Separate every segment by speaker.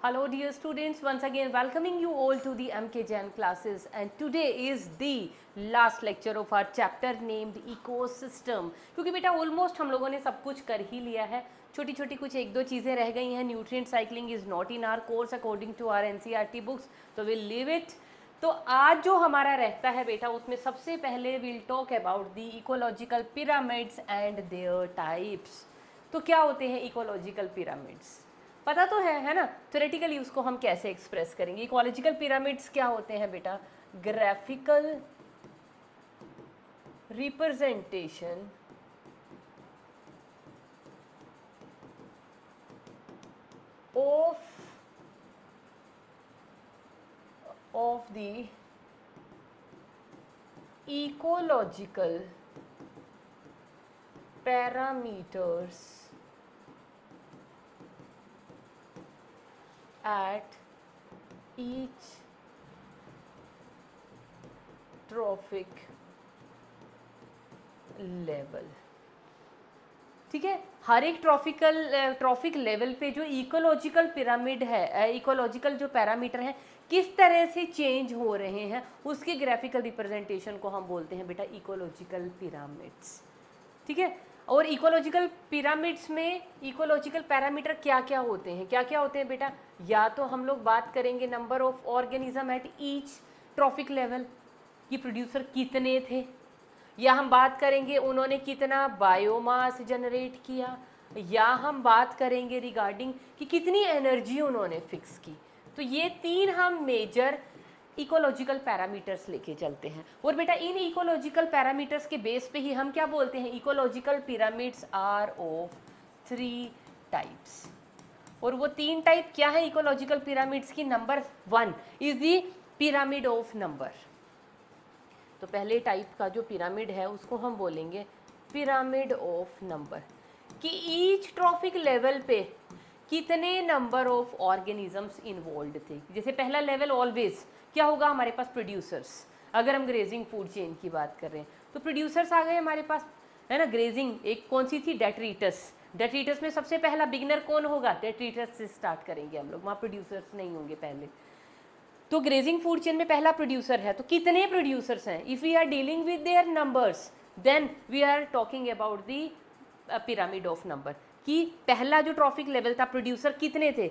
Speaker 1: Hello dear students, once again welcoming you all to the MK Jain classes, and today is the last lecture of our chapter named ecosystem. क्योंकि बेटा almost हम लोगों ने सब कुछ कर ही लिया है, छोटी छोटी कुछ एक दो चीज़ें रह गई हैं. Nutrient cycling is not in our course according to our NCERT books, तो विल लीव इट. तो आज जो हमारा रहता है बेटा, उसमें सबसे पहले will talk about the ecological pyramids and there types. तो क्या होते हैं इकोलॉजिकल पिरामिड्स? पता तो है ना. थ्योरेटिकली उसको हम कैसे एक्सप्रेस करेंगे? इकोलॉजिकल पिरामिड्स क्या होते हैं बेटा? Graphical representation of the ecological parameters at each trophic level. ठीक है, हर एक ट्रॉफिक लेवल पे जो इकोलॉजिकल पिरामिड है, इकोलॉजिकल जो पैरामीटर हैं किस तरह से चेंज हो रहे हैं, उसके ग्राफिकल रिप्रेजेंटेशन को हम बोलते हैं बेटा इकोलॉजिकल पिरामिड्स. ठीक है, और इकोलॉजिकल पिरामिड्स में इकोलॉजिकल पैरामीटर क्या क्या होते हैं बेटा? या तो हम लोग बात करेंगे number of organism at each trophic level, कि प्रोड्यूसर कितने थे, या हम बात करेंगे उन्होंने कितना बायोमास जनरेट किया, या हम बात करेंगे रिगार्डिंग कि कितनी एनर्जी उन्होंने फिक्स की. तो ये तीन हम मेजर इकोलॉजिकल पैरामीटर्स लेके चलते हैं. और बेटा इन इकोलॉजिकल पैरामीटर्स के बेस पे ही हम क्या बोलते हैं? Ecological pyramids are of 3 types. और वो 3 टाइप क्या है इकोलॉजिकल पिरामिड्स की? Number 1 is the pyramid of number. तो पहले टाइप का जो पिरामिड है उसको हम बोलेंगे पिरामिड ऑफ नंबर, कि ईच ट्रॉफिक लेवल पे कितने नंबर ऑफ ऑर्गेनिजम्स इन्वॉल्व थे. जैसे पहला लेवल ऑलवेज क्या होगा हमारे पास? प्रोड्यूसर्स. अगर हम ग्रेजिंग फूड चेन की बात कर रहे हैं तो प्रोड्यूसर्स आ गए हमारे पास, है ना. ग्रेजिंग एक कौन सी थी? डेट्रीटस. डेट्रीटस में सबसे पहला बिगनर कौन होगा? डेट्रीटस से स्टार्ट करेंगे हम लोग, वहाँ प्रोड्यूसर्स नहीं होंगे पहले. तो ग्रेजिंग फूड चेन में पहला प्रोड्यूसर है, तो कितने प्रोड्यूसर्स हैं? If we are dealing with their numbers then we are talking about the pyramid of number, कि पहला जो ट्रॉफिक लेवल था प्रोड्यूसर कितने थे,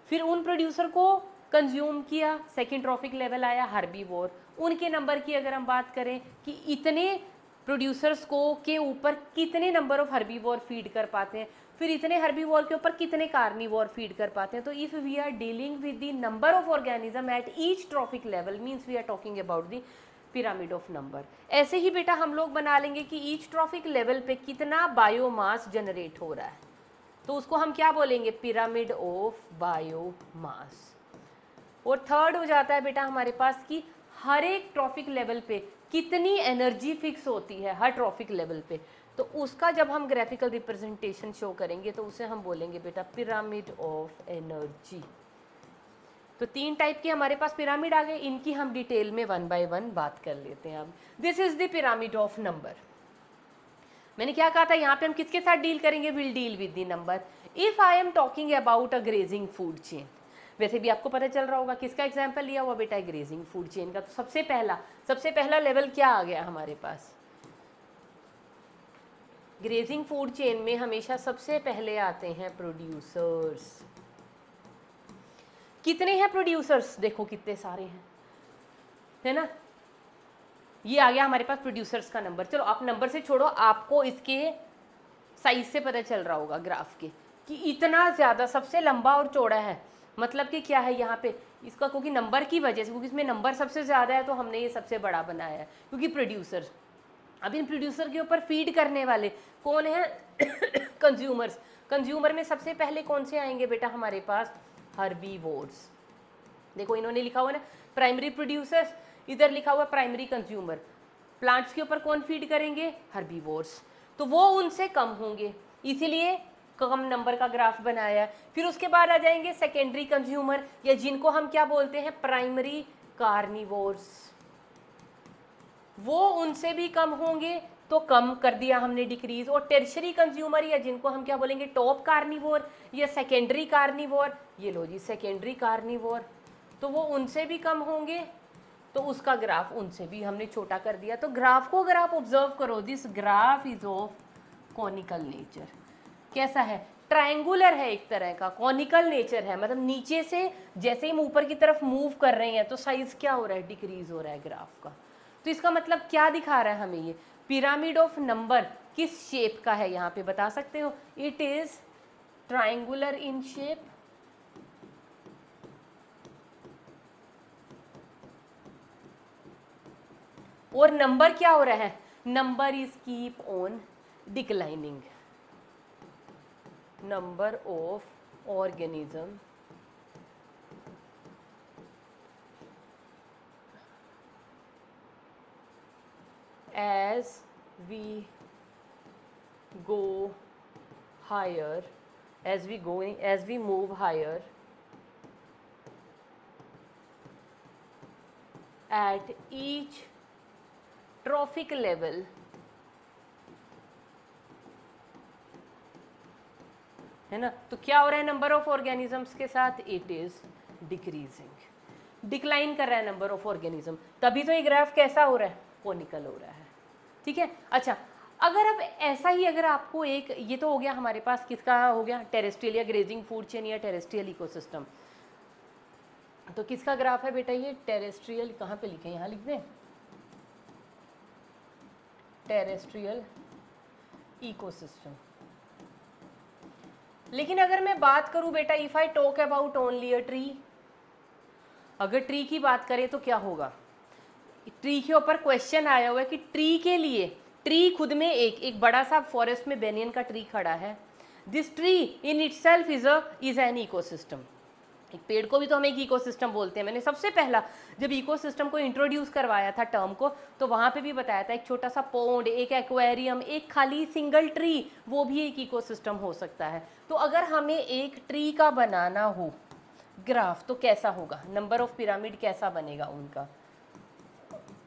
Speaker 1: फिर उन प्रोड्यूसर को कंज्यूम किया. सेकेंड ट्रॉफिक लेवल आया हर्बीवोर, उनके नंबर की अगर हम बात करें कि इतने प्रोड्यूसर्स को के ऊपर कितने नंबर ऑफ हर्बीवोर फीड कर पाते हैं, फिर इतने हर्बीवोर के ऊपर कितने कार्निवोर फीड कर पाते हैं. तो if we are dealing with the number of organism at each trophic level means we are talking about the pyramid of number. ऐसे ही बेटा हम लोग बना लेंगे कि ईच ट्रॉफिक लेवल पे कितना बायोमास जनरेट हो रहा है, तो उसको हम क्या बोलेंगे? Pyramid of biomass. और थर्ड हो जाता है बेटा हमारे पास कि हर एक ट्रॉफिक लेवल पे कितनी एनर्जी फिक्स होती है हर ट्रॉफिक लेवल पे, तो उसका जब हम ग्राफिकल रिप्रेजेंटेशन शो करेंगे तो उसे हम बोलेंगे बेटा पिरामिड ऑफ एनर्जी. तो 3 टाइप के हमारे पास पिरामिड आ गए, इनकी हम डिटेल में 1 बाय 1 बात कर लेते हैं. अब this is the pyramid of number. मैंने क्या कहा था, यहाँ पे हम किसके साथ डील करेंगे? Will deal with the number. If I am talking about a grazing food chain, वैसे भी आपको पता चल रहा होगा किसका एग्जाम्पल लिया हुआ बेटा? ग्रेजिंग फूड चेन का. तो सबसे पहला लेवल क्या आ गया हमारे पास? ग्रेजिंग फूड चेन में हमेशा सबसे पहले आते हैं प्रोड्यूसर्स. कितने हैं प्रोड्यूसर्स? देखो कितने सारे हैं, है ना. ये आ गया हमारे पास प्रोड्यूसर्स का नंबर. चलो आप नंबर से छोड़ो, आपको इसके साइज से पता चल रहा होगा ग्राफ के कि इतना ज़्यादा सबसे लंबा और चौड़ा है. मतलब कि क्या है यहाँ पे इसका, क्योंकि नंबर की वजह से, क्योंकि इसमें नंबर सबसे ज़्यादा है तो हमने ये सबसे बड़ा बनाया है, क्योंकि प्रोड्यूसर. अब इन प्रोड्यूसर के ऊपर फीड करने वाले कौन है? कंज्यूमर्स. कंज्यूमर में सबसे पहले कौन से आएंगे बेटा हमारे पास? हर्बीवोर्स. देखो इन्होंने लिखा हुआ ना प्राइमरी प्रोड्यूसर्स, इधर लिखा हुआ प्राइमरी कंज्यूमर. प्लांट्स के ऊपर कौन फीड करेंगे? हर्बीवोर्स. तो वो उनसे कम होंगे, इसीलिए कम नंबर का ग्राफ बनाया है. फिर उसके बाद आ जाएंगे सेकेंडरी कंज्यूमर, या जिनको हम क्या बोलते हैं? Primary carnivores. वो उनसे भी कम होंगे, तो कम कर दिया हमने डिक्रीज। और टेरिशरी कंज्यूमर या जिनको हम क्या बोलेंगे टॉप कार्निवोर या सेकेंडरी कार्निवोर, ये लो जी सेकेंडरी कार्निवोर, तो वो उनसे भी कम होंगे, तो उसका ग्राफ उनसे भी हमने छोटा कर दिया। तो ग्राफ को अगर आप ऑब्जर्व करो, this graph is of conical nature. कैसा है? ट्रायंगुलर है एक तरह का, कॉनिकल नेचर है, मतलब नीचे से जैसे ही हम ऊपर की तरफ मूव कर रहे हैं तो साइज क्या हो रहा है? डिक्रीज हो रहा है ग्राफ का। तो इसका मतलब क्या दिखा रहा है हमें ये? पिरामिड ऑफ नंबर किस शेप का है यहाँ पे बता सकते हो? It is triangular in shape, और नंबर क्या हो रहा है? Number is keep on declining. Number of organism as we go higher, as we move higher at each trophic level, है ना? तो क्या हो रहा है नंबर ऑफ ऑर्गेनिजम्स के साथ? इट इज डिक्रीजिंग, डिक्लाइन कर रहा है नंबर ऑफ ऑर्गेनिज्म। तभी तो ये ग्राफ कैसा हो रहा है? कोनिकल हो रहा है। ठीक है। अच्छा, अगर अब ऐसा ही अगर आपको एक, ये तो हो गया हमारे पास किसका हो गया? टेरेस्ट्रियल या ग्रेजिंग फूड चेन या टेरेस्ट्रियल इकोसिस्टम। तो किसका ग्राफ है बेटा ये? टेरेस्ट्रियल, कहाँ पे लिखे? यहाँ लिख दें, टेरेस्ट्रियल इकोसिस्टम। लेकिन अगर मैं बात करूं बेटा, if I talk about only a tree, अगर ट्री की बात करें तो क्या होगा? ट्री के ऊपर क्वेश्चन आया हुआ है कि ट्री के लिए, ट्री खुद में एक बड़ा सा फॉरेस्ट में बेनियन का ट्री खड़ा है, this tree in itself is an ecosystem. एक पेड़ को भी तो हम एक इकोसिस्टम बोलते हैं। मैंने सबसे पहला जब इकोसिस्टम को इंट्रोड्यूस करवाया था टर्म को, तो वहाँ पे भी बताया था एक छोटा सा पॉन्ड, एक एक्वेरियम, एक खाली सिंगल ट्री, वो भी एक इकोसिस्टम हो सकता है। तो अगर हमें एक ट्री का बनाना हो ग्राफ तो कैसा होगा? नंबर ऑफ पिरामिड कैसा बनेगा उनका?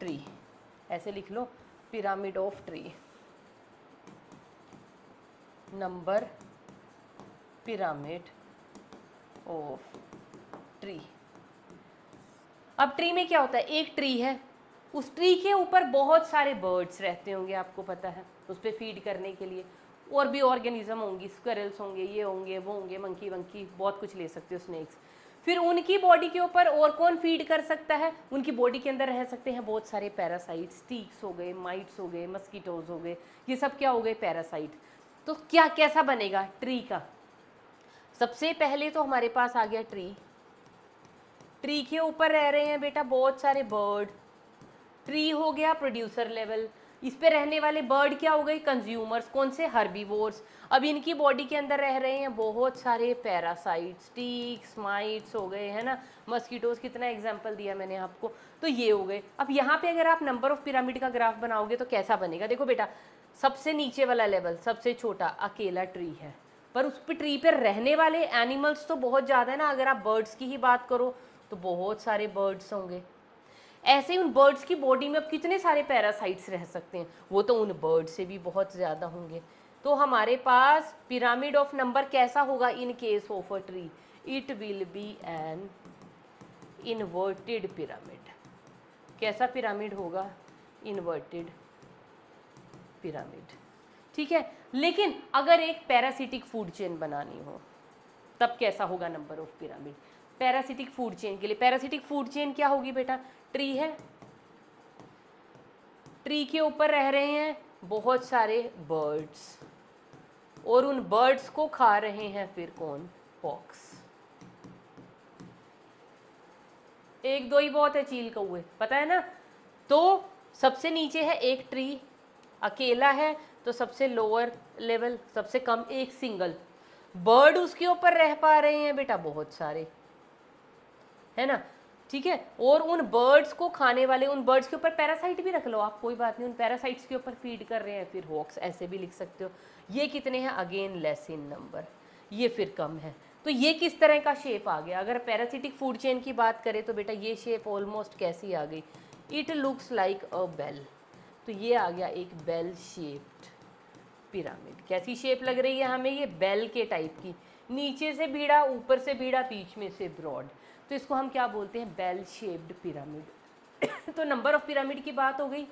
Speaker 1: ट्री, ऐसे लिख लो, pyramid of tree, number pyramid of tree. अब ट्री में क्या होता है? एक ट्री है, उस ट्री के ऊपर बहुत सारे बर्ड्स रहते होंगे, आपको पता है, उस पर फीड करने के लिए। और भी ऑर्गेनिज्म होंगी, स्क्वेरल्स होंगे, ये होंगे, वो होंगे, मंकी वंकी, बहुत कुछ ले सकते हो, स्नेक्स। फिर उनकी बॉडी के ऊपर और कौन फीड कर सकता है? उनकी बॉडी के अंदर रह सकते हैं बहुत सारे पैरासाइट्स, टीक्स हो गए, माइट्स हो गए, मस्कीटोज हो गए, ये सब क्या हो गए? पैरासाइट। तो क्या कैसा बनेगा ट्री का? सबसे पहले तो हमारे पास आ गया ट्री, ट्री के ऊपर रह रहे हैं बेटा बहुत सारे बर्ड, ट्री हो गया प्रोड्यूसर लेवल, इस पे रहने वाले बर्ड क्या हो गए? कंज्यूमर्स। कौन से? हर्बीवोर्स। अब इनकी बॉडी के अंदर रह रहे हैं बहुत सारे पैरासाइट्स, टीक्स, माइट्स हो गए, है ना, मस्कीटोज, कितना एग्जाम्पल दिया मैंने आपको, तो ये हो गए। अब यहाँ पे अगर आप नंबर ऑफ पिरामिड का ग्राफ बनाओगे तो कैसा बनेगा? देखो बेटा, सबसे नीचे वाला लेवल, सबसे छोटा अकेला ट्री है, पर उस पर ट्री पर रहने वाले एनिमल्स तो बहुत ज़्यादा है ना। अगर आप बर्ड्स की ही बात करो तो बहुत सारे बर्ड्स होंगे। ऐसे ही उन बर्ड्स की बॉडी में अब कितने सारे पैरासाइट्स रह सकते हैं? वो तो उन बर्ड से भी बहुत ज़्यादा होंगे। तो हमारे पास पिरामिड ऑफ नंबर कैसा होगा in case of a tree? It will be an inverted pyramid. कैसा पिरामिड होगा? Inverted pyramid. ठीक है। लेकिन अगर एक पैरासिटिक फूड चेन बनानी हो तब कैसा होगा number of pyramid? Parasitic food chain के लिए, पैरासिटिक फूड चेन क्या होगी बेटा? ट्री है, ट्री के ऊपर रह रहे हैं बहुत सारे बर्ड्स, और उन बर्ड्स को खा रहे हैं फिर कौन? फॉक्स। एक दो ही बहुत है चील कौवे, पता है ना। तो सबसे नीचे है एक ट्री, अकेला है, तो सबसे लोअर लेवल, सबसे कम एक सिंगल बर्ड, उसके ऊपर रह पा रहे हैं बेटा बहुत सारे, है ना। ठीक है। और उन बर्ड्स को खाने वाले, उन बर्ड्स के ऊपर पैरासाइट भी रख लो आप, कोई बात नहीं, उन पैरासाइट्स के ऊपर फीड कर रहे हैं फिर हॉक्स, ऐसे भी लिख सकते हो। ये कितने हैं? अगेन लेस इन नंबर, ये फिर कम है। तो ये किस तरह का शेप आ गया? अगर पैरासिटिक फूड चेन की बात करें तो बेटा ये शेप ऑलमोस्ट कैसी आ गई? It looks like a bell. तो ये आ गया एक बेल शेप्ड पिरामिड। कैसी शेप लग रही है हमें? ये बेल के टाइप की, नीचे से भीड़ा, ऊपर से भीड़ा, बीच में से ब्रॉड, तो इसको हम क्या बोलते हैं? Bell shaped pyramid. तो नंबर ऑफ पिरामिड की बात हो गई,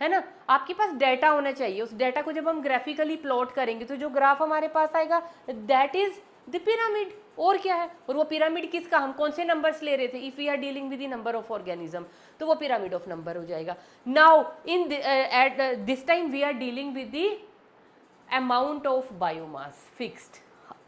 Speaker 1: है ना। आपके पास डाटा होना चाहिए, उस डाटा को जब हम ग्राफिकली प्लॉट करेंगे तो जो ग्राफ हमारे पास आएगा दैट इज द पिरामिड, और क्या है। और वो पिरामिड किसका? हम कौन से नंबर्स ले रहे थे? If we are dealing with the number of organism, तो वो पिरामिड ऑफ नंबर हो जाएगा। Now in at this time we are dealing with the amount of biomass fixed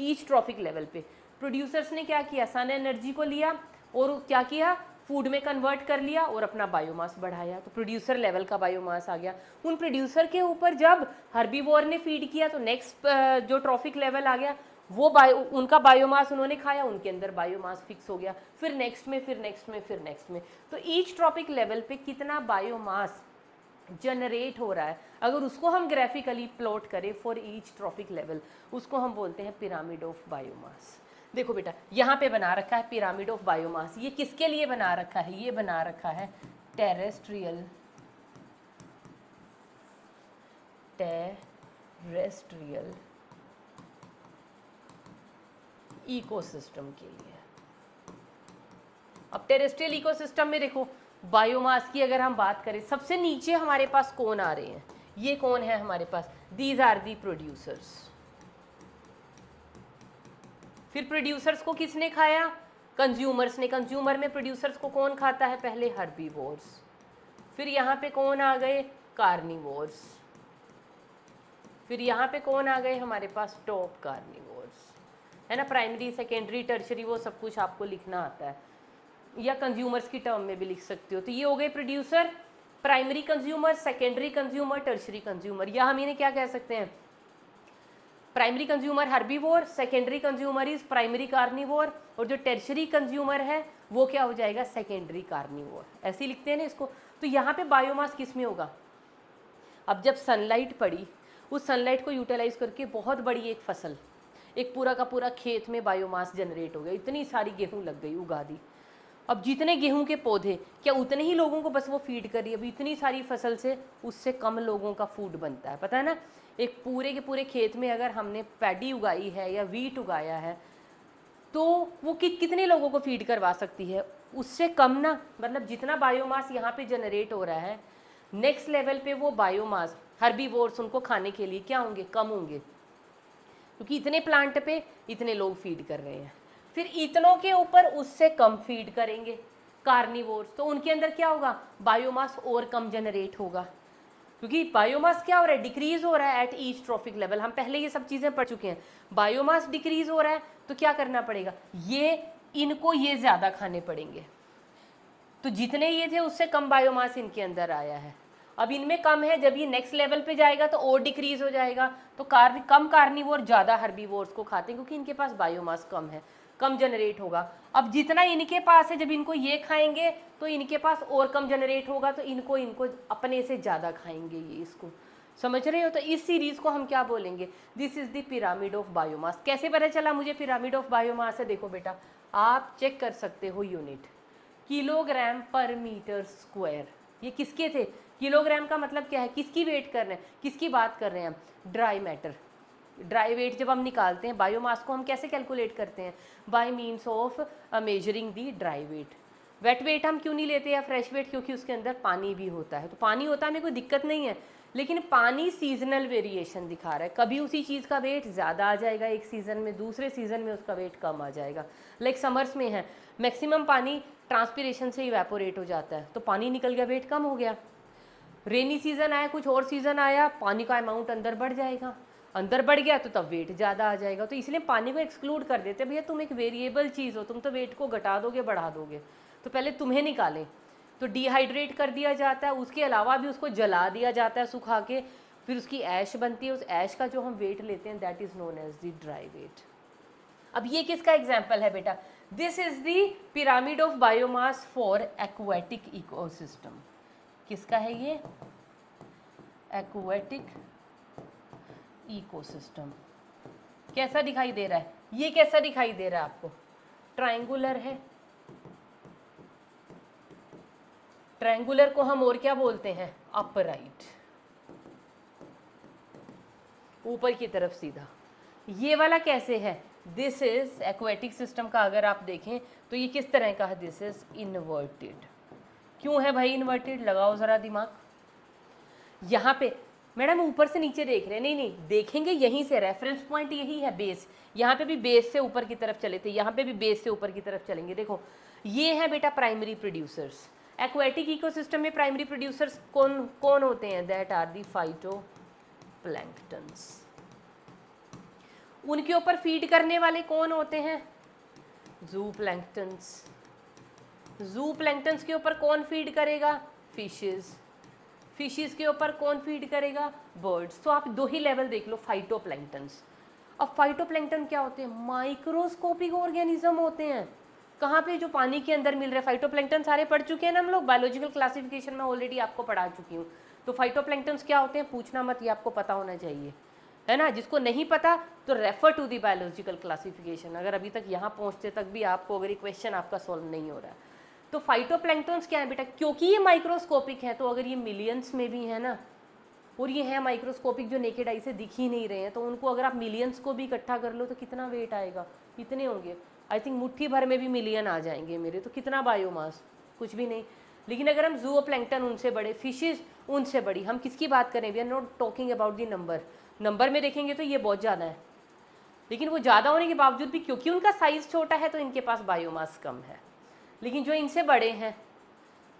Speaker 1: each trophic level पे। प्रोड्यूसर्स ने क्या किया? सन एनर्जी को लिया और क्या किया? फूड में कन्वर्ट कर लिया और अपना बायोमास बढ़ाया, तो प्रोड्यूसर लेवल का बायोमास आ गया। उन प्रोड्यूसर के ऊपर जब हर्बीवोर ने फीड किया तो नेक्स्ट जो ट्रॉफिक लेवल आ गया, वो उनका बायोमास उन्होंने खाया, उनके अंदर बायोमास फिक्स हो गया। फिर नेक्स्ट में, फिर नेक्स्ट में, फिर नेक्स्ट में। तो ईच ट्रॉफिक लेवल पे कितना बायोमास जनरेट हो रहा है, अगर उसको हम ग्राफिकली प्लॉट करें फॉर ईच ट्रॉफिक लेवल, उसको हम बोलते हैं पिरामिड ऑफ बायोमास। देखो बेटा, यहाँ पे बना रखा है पिरामिड ऑफ बायोमास। ये किसके लिए बना रखा है? ये बना रखा है टेरेस्ट्रियल इकोसिस्टम के लिए। अब टेरेस्ट्रियल इकोसिस्टम में देखो, बायोमास की अगर हम बात करें, सबसे नीचे हमारे पास कौन आ रहे हैं? ये कौन है हमारे पास? These are the producers. फिर प्रोड्यूसर्स को किसने खाया? कंज्यूमर्स ने। कंज्यूमर में प्रोड्यूसर्स को कौन खाता है? पहले हर्बीवोर्स। फिर यहाँ पे कौन आ गए? कार्निवोर्स। फिर यहाँ पे कौन आ गए हमारे पास? टॉप कार्निवोर्स, है ना। प्राइमरी, सेकेंडरी, टर्शरी, वो सब कुछ आपको लिखना आता है, या कंज्यूमर्स की टर्म में भी लिख सकते हो। तो ये हो गए producer, primary consumer, secondary consumer, tertiary consumer. या हम इन्हें क्या कह सकते हैं? Primary consumer herbivore, secondary consumer is primary carnivore, और जो टर्शरी कंज्यूमर है वो क्या हो जाएगा? Secondary carnivore. ऐसे ही लिखते हैं ना इसको। तो यहाँ पे बायोमास किस में होगा? अब जब सनलाइट पड़ी, उस सनलाइट को यूटिलाइज करके बहुत बड़ी एक फसल, एक पूरा का पूरा खेत में बायोमास जनरेट हो गया। इतनी सारी गेहूँ लग गई, उगा दी। अब जितने गेहूं के पौधे, क्या उतने ही लोगों को बस वो फीड कर रही है? अभी इतनी सारी फसल से उससे कम लोगों का फूड बनता है, पता है ना। एक पूरे के पूरे खेत में अगर हमने पैडी उगाई है या वीट उगाया है, तो वो कितने लोगों को फीड करवा सकती है? उससे कम ना। मतलब जितना बायोमास यहाँ पे जनरेट हो रहा है, नेक्स्ट लेवल पे वो बायोमास हर्बीवोर्स उनको खाने के लिए क्या होंगे? कम होंगे, क्योंकि इतने प्लांट पे इतने लोग फीड कर रहे हैं। फिर इतनों के ऊपर उससे कम फीड करेंगे कार्निवोर्स, तो उनके अंदर क्या होगा? बायोमास और कम जनरेट होगा, क्योंकि बायोमास क्या हो रहा है? डिक्रीज हो रहा है एट ईच ट्रॉफिक लेवल। हम पहले ये सब चीज़ें पढ़ चुके हैं। बायोमास डिक्रीज हो रहा है तो क्या करना पड़ेगा? इनको ये ज़्यादा खाने पड़ेंगे। तो जितने ये थे उससे कम बायोमास इनके अंदर आया है। अब इनमें कम है, जब ये नेक्स्ट लेवल पे जाएगा तो और डिक्रीज हो जाएगा। तो कम कार्निवोर ज़्यादा हर्बीवोर्स को खाते हैं, क्योंकि इनके पास बायोमास कम है, कम जनरेट होगा। अब जितना इनके पास है, जब इनको ये खाएंगे तो इनके पास और कम जनरेट होगा, तो इनको अपने से ज़्यादा खाएंगे ये इसको। समझ रहे हो? तो इस सीरीज़ को हम क्या बोलेंगे? This is the pyramid of biomass. कैसे पता चला मुझे पिरामिड ऑफ बायोमास है? देखो बेटा, आप चेक कर सकते हो यूनिट, किलोग्राम पर मीटर स्क्वायर। ये किसके थे? किलोग्राम का मतलब क्या है? किसकी वेट कर रहे हैं? किसकी बात कर रहे हैं हम? Dry matter. ड्राई वेट जब हम निकालते हैं बायोमास को, हम कैसे कैलकुलेट करते हैं? By means of measuring the dry weight. Weight weight हम क्यों नहीं लेते या फ्रेश वेट? क्योंकि उसके अंदर पानी भी होता है। तो पानी होता है, हमें कोई दिक्कत नहीं है, लेकिन पानी सीजनल वेरिएशन दिखा रहा है। कभी उसी चीज़ का वेट ज़्यादा आ जाएगा एक सीज़न में, दूसरे सीज़न में उसका वेट कम आ जाएगा। लाइक समर्स में है, मैक्सिमम पानी ट्रांसपिरेशन से इवेपोरेट हो जाता है, तो पानी निकल गया, वेट कम हो गया। रेनी सीज़न आया, कुछ और सीज़न आया, पानी का अमाउंट अंदर बढ़ जाएगा, अंदर बढ़ गया तो तब वेट ज़्यादा आ जाएगा। तो इसलिए पानी को एक्सक्लूड कर देते, भैया तुम एक वेरिएबल चीज़ हो, तुम तो वेट को घटा दोगे बढ़ा दोगे, तो पहले तुम्हें निकालें। तो डिहाइड्रेट कर दिया जाता है, उसके अलावा भी उसको जला दिया जाता है सुखा के, फिर उसकी ऐश बनती है। उस ऐश का जो हम वेट लेते हैं that is known as the dry weight. अब ये किसका एग्जाम्पल है बेटा? This is the pyramid of biomass for aquatic ecosystem. किसका है ये? Aquatic ecosystem. कैसा दिखाई दे रहा है? ये कैसा दिखाई दे रहा है आपको? ट्रायंगुलर है। ट्रायंगुलर को हम और क्या बोलते हैं? अपराइट। ऊपर की तरफ सीधा। ये वाला कैसे है, दिस इज एक्वेटिक सिस्टम का अगर आप देखें तो ये किस तरह का है, दिस इज इन्वर्टेड। क्यों है भाई इन्वर्टेड, लगाओ ज़रा दिमाग। यहाँ पे मैडम ऊपर से नीचे देख रहे हैं, नहीं नहीं देखेंगे यहीं से, रेफरेंस पॉइंट यही है बेस। यहाँ पे भी बेस से ऊपर की तरफ चले थे, यहाँ पे भी बेस से ऊपर की तरफ चलेंगे। देखो ये है बेटा प्राइमरी प्रोड्यूसर्स। एक्वेटिक इकोसिस्टम में प्राइमरी प्रोड्यूसर्स कौन कौन होते हैं, दैट आर दी फाइटोप्लैंक्टन्स। उनके ऊपर फीड करने वाले कौन होते हैं, ज़ूप्लैंक्टन्स। ज़ूप्लैंक्टन्स के ऊपर कौन फीड करेगा, फिशेस। फिशेस के ऊपर कौन फीड करेगा, बर्ड्स। तो आप दो ही लेवल देख लो, फाइटोप्लैंक्टन्स। अब फाइटोप्लैंक्टन क्या होते हैं, माइक्रोस्कोपिक ऑर्गेनिज्म होते हैं। कहाँ पे, जो पानी के अंदर मिल रहे हैं। फाइटोप्लैंक्टन सारे पढ़ चुके हैं ना हम लोग, बायोलॉजिकल क्लासिफिकेशन में ऑलरेडी आपको पढ़ा चुकी हूँ। तो फाइटोप्लैंक्टन्स क्या होते हैं, पूछना मत, ये आपको पता होना चाहिए, है ना। जिसको नहीं पता तो refer to the biological classification. अगर अभी तक यहाँ पहुँचते तक भी आपको अगर ये क्वेश्चन आपका सॉल्व नहीं हो रहा है तो फाइटोप्लैंक्टन्स क्या है बेटा, क्योंकि ये माइक्रोस्कोपिक है तो अगर ये मिलियंस में भी है ना, और ये है माइक्रोस्कोपिक जो नेकेड आई से दिख ही नहीं रहे हैं, तो उनको अगर आप मिलियंस को भी इकट्ठा कर लो तो कितना वेट आएगा, कितने होंगे, आई थिंक मुट्ठी भर में भी मिलियन आ जाएंगे मेरे, तो कितना बायोमास, कुछ भी नहीं। लेकिन अगर हम ज़ूओप्लैंक्टन उनसे बड़े, फिशेस उनसे बड़ी, हम किसकी बात करें, we are not talking about the number. Number में देखेंगे तो ये बहुत ज़्यादा है, लेकिन वो ज़्यादा होने के बावजूद भी क्योंकि उनका साइज़ छोटा है तो इनके पास बायोमास कम है। लेकिन जो इनसे बड़े हैं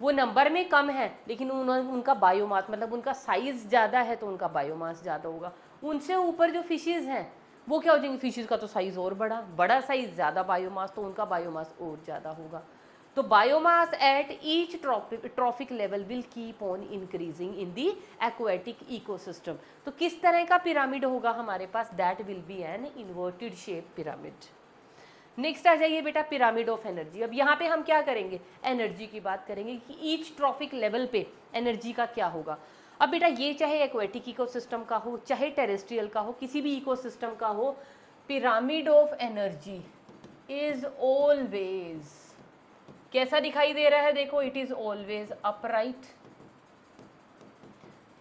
Speaker 1: वो नंबर में कम है, लेकिन उनका बायोमास मतलब उनका साइज़ ज़्यादा है तो उनका बायोमास ज़्यादा होगा। उनसे ऊपर जो फिशेस हैं वो क्या हो जाएंगे, फिशेस का तो साइज़ और बड़ा साइज़ ज़्यादा बायोमास, तो उनका बायोमास और ज़्यादा होगा। तो biomass at each trophic level will keep on increasing in the aquatic ecosystem. तो किस तरह का पिरामिड होगा हमारे पास, that will be an inverted shape pyramid. Next आ जाइए बेटा, पिरामिड ऑफ एनर्जी। अब यहाँ पे हम क्या करेंगे, एनर्जी की बात करेंगे कि ईच ट्रॉफिक लेवल पे एनर्जी का क्या होगा। अब बेटा ये चाहे एक्वेटिक इकोसिस्टम का हो चाहे टेरेस्ट्रियल का हो, किसी भी इकोसिस्टम का हो, pyramid of energy is always कैसा दिखाई दे रहा है, देखो it is always upright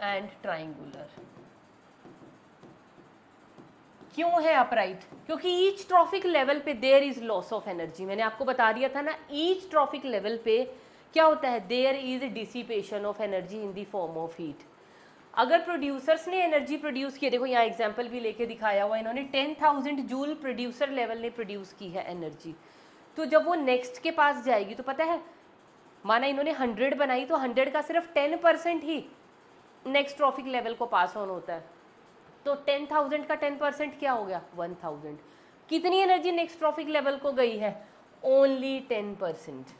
Speaker 1: and triangular. क्यों है अपराइट, क्योंकि ईच ट्रॉफिक लेवल पे there is loss of energy. मैंने आपको बता दिया था ना, ईच ट्रॉफिक लेवल पे क्या होता है, there is dissipation of energy in the form of heat. अगर प्रोड्यूसर्स ने एनर्जी प्रोड्यूस की, देखो यहाँ एग्जांपल भी लेके दिखाया हुआ इन्होंने, 10,000 जूल प्रोड्यूसर लेवल ने प्रोड्यूस की है एनर्जी। तो जब वो नेक्स्ट के पास जाएगी तो पता है, माना इन्होंने 100 बनाई तो 100 का सिर्फ 10% ही नेक्स्ट ट्रॉफिक लेवल को पास ऑन होता है। तो 10,000 का 10% क्या हो गया, 1,000। कितनी एनर्जी नेक्स्ट ट्रॉफिक लेवल को गई है, ओनली 10%।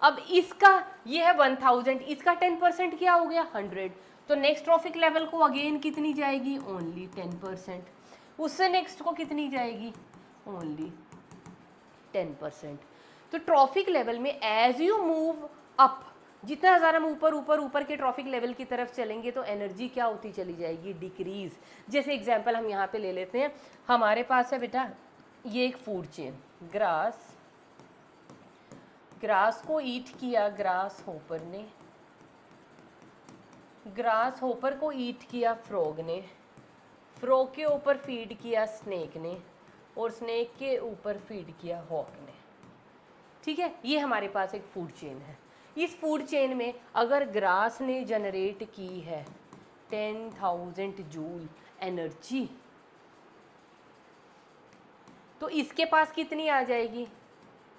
Speaker 1: अब इसका ये है 1000, इसका 10% क्या हो गया, 100। तो नेक्स्ट ट्रॉफिक लेवल को अगेन कितनी जाएगी, ओनली 10%। उससे नेक्स्ट को कितनी जाएगी, ओनली 10%। तो ट्रॉफिक लेवल में एज यू मूव अप, जितना ज़्यादा हम ऊपर ऊपर ऊपर के ट्रॉफिक लेवल की तरफ चलेंगे तो एनर्जी क्या होती चली जाएगी, डिक्रीज। जैसे एग्जांपल हम यहाँ पे ले लेते हैं, हमारे पास है बेटा ये एक फूड चेन, ग्रास को ईट किया ग्रास होपर ने, ग्रास होपर को ईट किया फ्रॉग ने, फ्रॉग के ऊपर फीड किया स्नेक ने, और स्नेक के ऊपर फीड किया हॉक ने। ठीक है, ये हमारे पास एक फूड चेन है। इस फूड चेन में अगर ग्रास ने जनरेट की है 10,000 जूल एनर्जी, तो इसके पास कितनी आ जाएगी,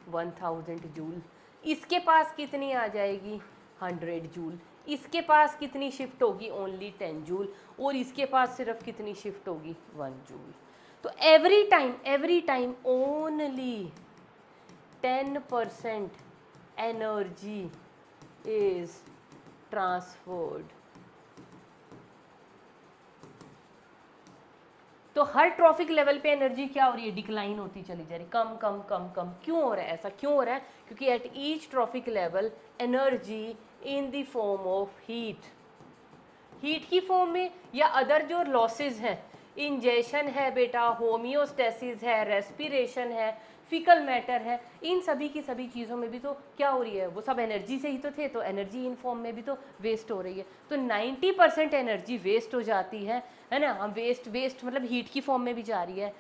Speaker 1: 1000 जूल। इसके पास कितनी आ जाएगी, 100 जूल। इसके पास कितनी शिफ्ट होगी, ओनली 10 जूल। और इसके पास सिर्फ कितनी शिफ्ट होगी, 1 जूल। तो every time only 10% energy is transferred. तो हर ट्रॉफिक लेवल पे एनर्जी क्या हो रही है, डिक्लाइन होती चली जा रही, कम कम कम कम। क्यों हो रहा है ऐसा, क्यों हो रहा है, क्योंकि eight each trophic level energy in the form of heat की फॉर्म में, या अदर जो लॉसेस हैं, इंजेशन है बेटा, होमियोस्टेसिस है, रेस्पिरेशन है, फीकल मैटर है, इन सभी की सभी चीज़ों में भी तो क्या हो रही है, वो सब एनर्जी से ही तो थे, तो एनर्जी इन फॉर्म में भी तो वेस्ट हो रही है। तो 90% एनर्जी वेस्ट हो जाती है ना। हम वेस्ट मतलब हीट की फॉर्म में भी जा रही है।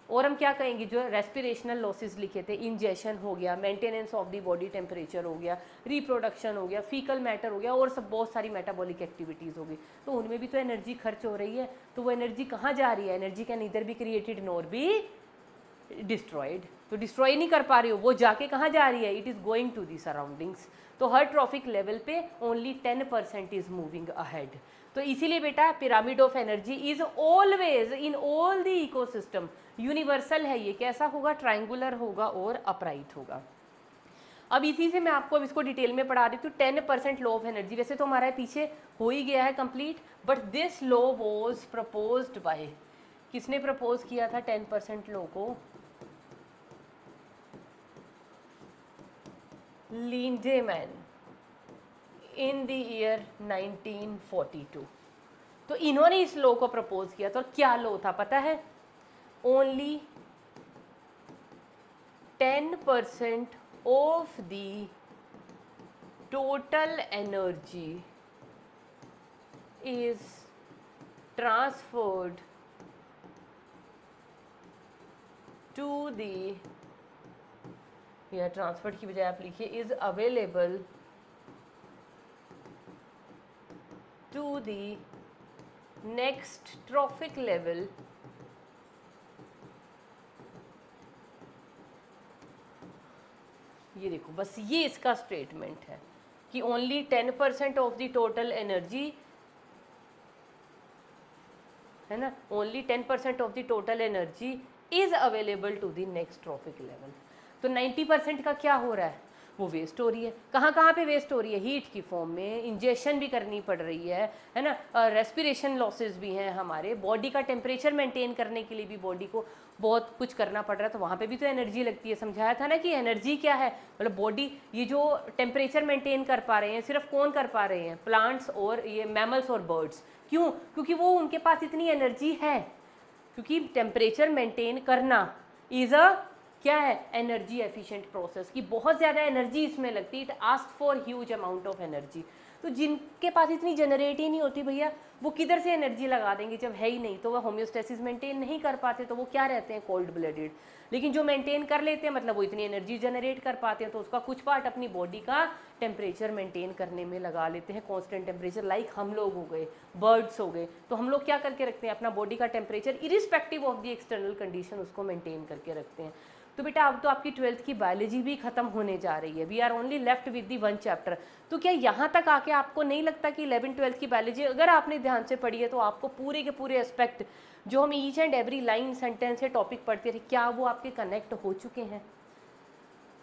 Speaker 1: और हम क्या कहेंगे, जो रेस्पिरेशनल लॉसेस लिखे थे, इंजेशन हो गया, maintenance of the body temperature हो गया, रिप्रोडक्शन हो गया, फीकल मैटर हो गया, और सब बहुत सारी मेटाबॉलिक एक्टिविटीज़ हो गई, तो उनमें भी तो एनर्जी खर्च हो रही है। तो वो एनर्जी कहाँ जा रही है, energy can neither be created nor be destroyed. तो डिस्ट्रॉय नहीं कर पा रही हो, वो जाके कहाँ जा रही है, it is going to the surroundings. तो हर ट्रॉफिक लेवल पे ओनली 10% इज मूविंग अहेड। तो इसीलिए बेटा pyramid of energy is always in all the ecosystem universal है। ये कैसा होगा, ट्राइंगुलर होगा और अपराइट होगा। अब इसी से मैं आपको अब इसको डिटेल में पढ़ा देती हूँ। 10% लॉ ऑफ एनर्जी वैसे तो हमारा पीछे हो ही गया है complete, but this law was proposed by, किसने प्रपोज किया था 10% लॉ को, लिंडेमैन इन द ईयर 1942। तो इन्होंने इस लॉ को प्रपोज किया। तो क्या लॉ था पता है, only 10% of the total energy is transferred to the, या ट्रांसफर्ड की बजाय आप लिखिए is available to the next trophic level ये देखो, बस ये इसका स्टेटमेंट है कि only 10% of the total energy, है ना, only 10% of the total energy is available to the next trophic level. तो 90% का क्या हो रहा है, वो वेस्ट हो रही है। कहाँ कहाँ पे वेस्ट हो रही है, हीट की फॉर्म में, इंजेक्शन भी करनी पड़ रही है ना, रेस्पिरेशन लॉसेस भी हैं, हमारे बॉडी का टेम्परेचर मेंटेन करने के लिए भी बॉडी को बहुत कुछ करना पड़ रहा है, तो वहाँ पे भी तो एनर्जी लगती है। समझाया था ना कि एनर्जी क्या है, मतलब बॉडी, ये जो टेम्परेचर मेंटेन कर पा रहे हैं सिर्फ कौन कर पा रहे हैं, प्लांट्स और ये मैमल्स और बर्ड्स। क्यों, क्योंकि वो उनके पास इतनी एनर्जी है, क्योंकि टेम्परेचर मेंटेन करना इज़ अ क्या है, एनर्जी एफिशिएंट प्रोसेस, की बहुत ज़्यादा एनर्जी इसमें लगती है, it ask for huge amount of energy. तो जिनके पास इतनी जनरेट ही नहीं होती भैया, वो किधर से एनर्जी लगा देंगे जब है ही नहीं, तो वह होम्योस्टेसिस मेंटेन नहीं कर पाते, तो वो क्या रहते हैं, कोल्ड ब्लडेड। लेकिन जो मेंटेन कर लेते हैं, मतलब वो इतनी एनर्जी जनरेट कर पाते हैं, तो उसका कुछ पार्ट अपनी बॉडी का टेम्परेचर मेंटेन करने में लगा लेते हैं, कांस्टेंट टेम्परेचर, लाइक हम लोग हो गए, बर्ड्स हो गए। तो हम लोग क्या करके रखते हैं, अपना बॉडी का temperature irrespective of the external condition उसको मेंटेन करके रखते हैं। तो बेटा अब तो आपकी 12th की बायोलॉजी भी खत्म होने जा रही है, we are only left with the 1 chapter. तो क्या यहाँ तक आके आपको नहीं लगता कि 11th 12th की बायोलॉजी अगर आपने ध्यान से पढ़ी है, तो आपको पूरे के पूरे एस्पेक्ट जो हम each and every line sentence या टॉपिक पढ़ते थे, क्या वो आपके कनेक्ट हो चुके हैं?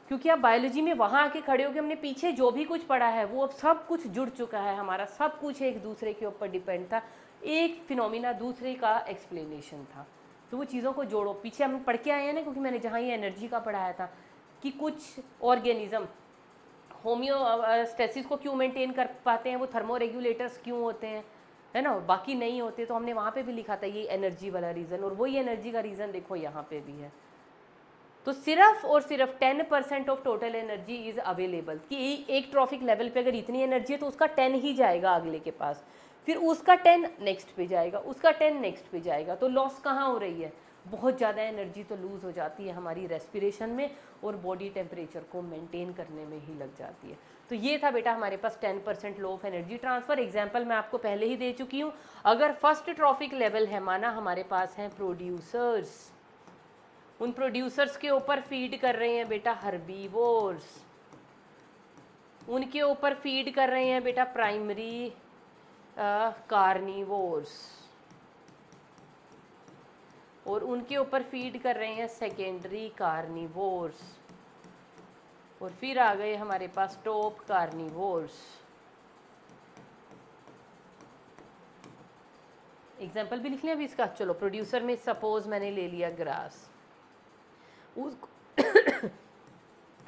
Speaker 1: क्योंकि आप बायोलॉजी में वहाँ आके खड़े हो कि हमने पीछे जो भी कुछ पढ़ा है वो अब सब कुछ जुड़ चुका है, हमारा सब कुछ एक दूसरे के ऊपर डिपेंड था, एक फिनोमिना दूसरे का एक्सप्लेनेशन था। तो वो चीज़ों को जोड़ो, पीछे हम पढ़ के आए हैं ना, क्योंकि मैंने जहाँ ये एनर्जी का पढ़ाया था कि कुछ ऑर्गेनिज्म होम्योस्टेसिस को क्यों मेंटेन कर पाते हैं, वो थर्मो रेगुलेटर्स क्यों होते हैं, है ना, बाकी नहीं होते। तो हमने वहाँ पे भी लिखा था ये एनर्जी वाला रीज़न, और वही एनर्जी का रीज़न देखो यहाँ पे भी है। तो सिर्फ और सिर्फ 10% of total energy is available, कि एक ट्रॉफिक लेवल पे अगर इतनी एनर्जी है तो उसका 10 ही जाएगा अगले के पास, फिर उसका 10 नेक्स्ट पे जाएगा, उसका 10 नेक्स्ट पे जाएगा। तो लॉस कहाँ हो रही है, बहुत ज़्यादा एनर्जी तो लूज़ हो जाती है हमारी रेस्पिरेशन में, और बॉडी टेम्परेचर को मेंटेन करने में ही लग जाती है। तो ये था बेटा हमारे पास 10% law of energy transfer. Example मैं आपको पहले ही दे चुकी हूँ। अगर फर्स्ट ट्रॉफिक लेवल है, माना हमारे पास हैं प्रोड्यूसर्स, उन प्रोड्यूसर्स के ऊपर फीड कर रहे हैं बेटा हर्बीवोर्स, उनके ऊपर फीड कर रहे हैं बेटा प्राइमरी कार्निवोर्स, और उनके ऊपर फीड कर रहे हैं सेकेंडरी कार्निवोर्स, और फिर आ गए हमारे पास टॉप कार्निवोर्स। एग्जाम्पल भी लिख लिया अभी इसका। चलो, प्रोड्यूसर में सपोज मैंने ले लिया ग्रास, उसको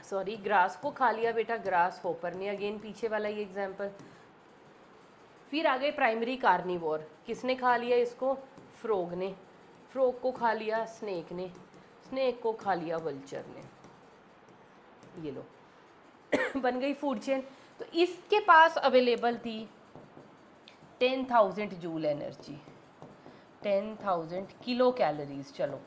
Speaker 1: सॉरी ग्रास को खा लिया बेटा ग्रास होपर ने, अगेन पीछे वाला ये एग्जाम्पल। फिर आ गए प्राइमरी कार्निवोर, किसने खा लिया इसको, फ्रॉग ने, फ्रॉग को खा लिया स्नेक ने, स्नेक को खा लिया वल्चर ने, ये लो बन गई फूड चेन। तो इसके पास अवेलेबल थी 10,000 जूल एनर्जी, 10,000 किलो कैलोरीज। चलो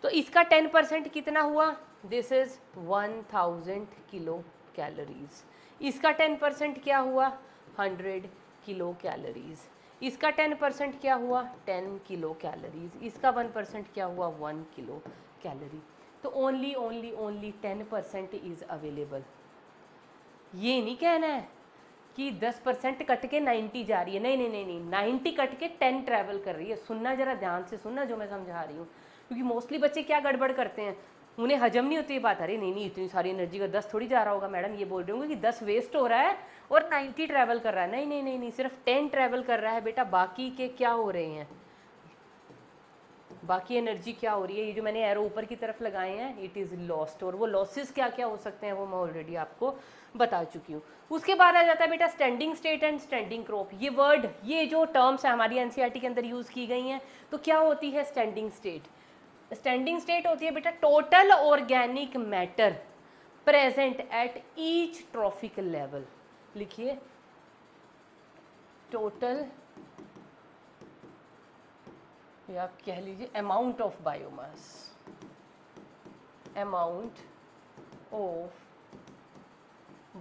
Speaker 1: तो इसका 10% कितना हुआ, दिस इज 1000 किलो कैलोरीज। इसका 10% क्या हुआ, 100 किलो कैलोरीज। इसका 10% क्या हुआ, 10 किलो कैलोरीज। इसका 1% क्या हुआ, 1 किलो कैलोरी। तो only only only 10% is available. ये नहीं कहना है कि 10% कट के 90 जा रही है, नहीं नहीं नहीं नहीं, 90 कट के 10 ट्रैवल कर रही है। सुनना जरा ध्यान से सुनना जो मैं समझा रही हूँ, क्योंकि मोस्टली बच्चे क्या गड़बड़ करते हैं, उन्हें हजम नहीं होती ये बात। अरे नहीं नहीं, इतनी सारी एनर्जी का 10 थोड़ी जा रहा होगा, मैडम ये बोल रहे होंगे कि 10 वेस्ट हो रहा है और 90 ट्रैवल कर रहा है। नहीं नहीं नहीं नहीं, सिर्फ 10 ट्रैवल कर रहा है बेटा, बाकी के क्या हो रहे हैं, बाकी एनर्जी क्या हो रही है, ये जो मैंने एरो ऊपर की तरफ लगाए हैं, इट इज़ लॉस्ट। और वो लॉसेस क्या क्या हो सकते हैं वो मैं ऑलरेडी आपको बता चुकी हूँ। उसके बाद आ जाता है बेटा standing state and standing crop. ये वर्ड, ये जो टर्म्स है हमारी एनसीईआरटी के अंदर यूज़ की गई हैं। तो क्या होती है स्टैंडिंग स्टेट, स्टैंडिंग स्टेट होती है बेटा total organic matter present at each trophic level. लिखिए टोटल, या आप कह लीजिए amount of biomass, amount of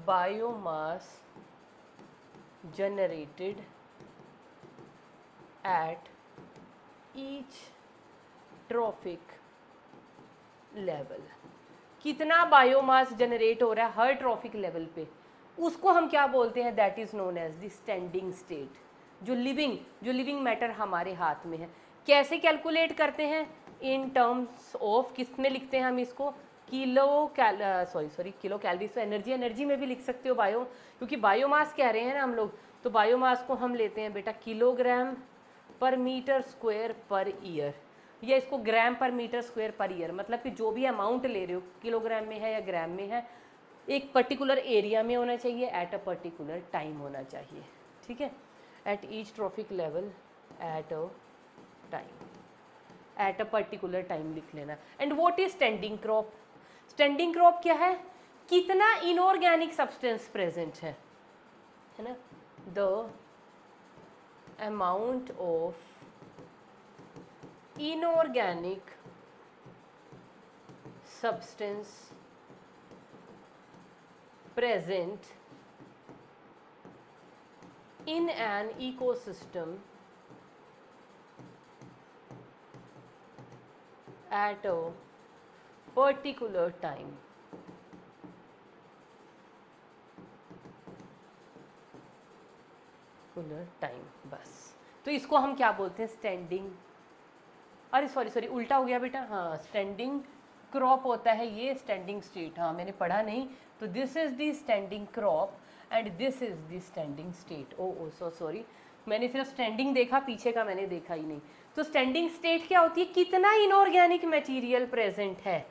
Speaker 1: biomass generated at each trophic level। कितना बायोमास जनरेट हो रहा है हर ट्रॉफिक लेवल पे, उसको हम क्या बोलते हैं, that is known as the standing state. जो लिविंग मैटर हमारे हाथ में है। कैसे कैलकुलेट करते हैं, इन टर्म्स ऑफ, किस में लिखते हैं हम इसको, किलो कैलोरीज। तो एनर्जी में भी लिख सकते हो बायो, क्योंकि बायोमास कह रहे हैं ना हम लोग, तो बायोमास को हम लेते हैं बेटा किलोग्राम पर मीटर स्क्वायर पर ईयर, या इसको ग्राम पर मीटर स्क्वायर पर ईयर। मतलब कि जो भी अमाउंट ले रहे हो, किलोग्राम में है या ग्राम में है, एक पर्टिकुलर एरिया में होना चाहिए, एट अ पर्टिकुलर टाइम होना चाहिए। ठीक है, eight each trophic level at a time, at a particular time लिख लेना। And what is standing crop, standing crop क्या है, कितना इनऑर्गेनिक सब्सटेंस प्रेजेंट है ना, the amount of inorganic substance present in an ecosystem at a particular time। बस, तो इसको हम क्या बोलते हैं, स्टैंडिंग, अरे सॉरी उल्टा हो गया बेटा, हाँ स्टैंडिंग क्रॉप होता है ये, स्टैंडिंग स्टेट, हाँ मैंने पढ़ा नहीं। तो this is the standing crop and this is the standing state. Oh sorry, मैंने सिर्फ स्टैंडिंग देखा, पीछे का मैंने देखा ही नहीं। तो स्टैंडिंग स्टेट क्या होती है, कितना इनऑर्गेनिक मटेरियल प्रेजेंट है।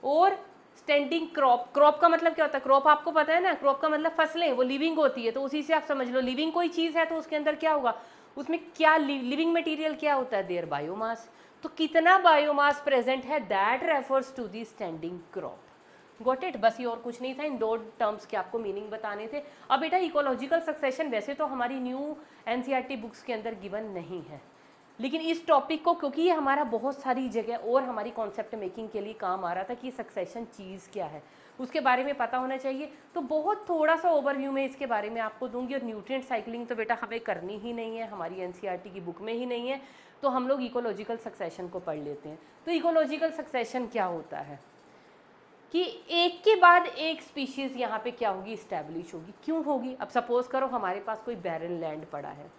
Speaker 1: और स्टैंडिंग क्रॉप, क्रॉप का मतलब क्या होता है, क्रॉप आपको पता है ना, क्रॉप का मतलब फसलें, वो लिविंग होती है, तो उसी से आप समझ लो लिविंग कोई चीज़ है तो उसके अंदर क्या होगा, उसमें क्या लिविंग मटेरियल क्या होता है, देयर बायोमास। तो कितना बायोमास प्रेजेंट है, that refers to the standing crop. Got it, बस ये और कुछ नहीं था, इन दो टर्म्स के आपको मीनिंग बताने थे। अब बेटा इकोलॉजिकल सक्सेशन वैसे तो हमारी न्यू एनसीईआरटी बुक्स के अंदर गिवन नहीं है, लेकिन इस टॉपिक को, क्योंकि ये हमारा बहुत सारी जगह और हमारी कॉन्सेप्ट मेकिंग के लिए काम आ रहा था कि सक्सेशन चीज़ क्या है, उसके बारे में पता होना चाहिए। तो बहुत थोड़ा सा ओवरव्यू में इसके बारे में आपको दूंगी। और न्यूट्रिएंट साइकिलिंग तो बेटा हमें करनी ही नहीं है, हमारी एनसीईआरटी की बुक में ही नहीं है, तो हम लोग इकोलॉजिकल सक्सेशन को पढ़ लेते हैं। तो इकोलॉजिकल सक्सेशन क्या होता है कि एक के बाद एक स्पीशीज़ यहाँ पे क्या होगी, इस्टेब्लिश होगी। क्यों होगी, अब सपोज करो हमारे पास कोई बैरन लैंड पड़ा है,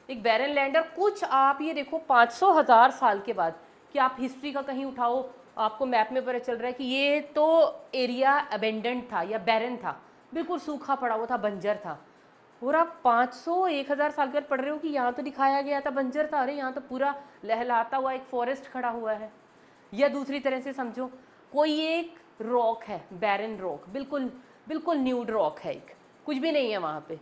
Speaker 1: एक बैरन लैंड, और कुछ आप ये देखो 500,000 साल के बाद, कि आप हिस्ट्री का कहीं उठाओ, आपको मैप में पता चल रहा है कि ये तो एरिया अबेंडेंट था या बैरन था, बिल्कुल सूखा पड़ा हुआ था, बंजर था। और आप 500-1000 साल के बाद पढ़ रहे हो कि यहाँ तो दिखाया गया था बंजर था, अरे यहाँ तो पूरा लहलाता हुआ एक फॉरेस्ट खड़ा हुआ है। या दूसरी तरह से समझो, कोई एक रॉक है, बैरन रॉक, बिल्कुल बिल्कुल न्यूड रॉक है, एक कुछ भी नहीं है वहाँ पे,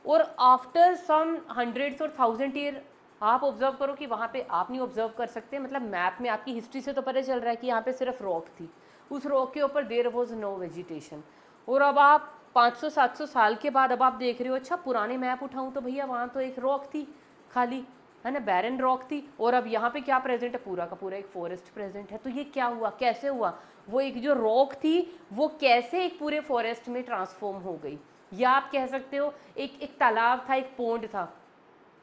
Speaker 1: और आफ्टर सम 100s और 1000 ईयर आप ऑब्जर्व करो कि वहाँ पे आप नहीं ऑब्जर्व कर सकते, मतलब मैप में आपकी हिस्ट्री से तो पता चल रहा है कि यहाँ पे सिर्फ रॉक थी, उस रॉक के ऊपर देयर वॉज नो वेजिटेशन। और अब आप 500-700 साल के बाद अब आप देख रहे हो, अच्छा पुराने मैप उठाऊँ तो भैया वहाँ तो एक रॉक थी खाली, है ना, बैरन रॉक थी, और अब यहाँ पे क्या प्रेजेंट है, पूरा का पूरा एक फॉरेस्ट प्रेजेंट है। तो ये क्या हुआ, कैसे हुआ, वो एक जो रॉक थी वो कैसे एक पूरे फॉरेस्ट में ट्रांसफॉर्म हो गई। या आप कह सकते हो एक एक तालाब था, एक पोंड था,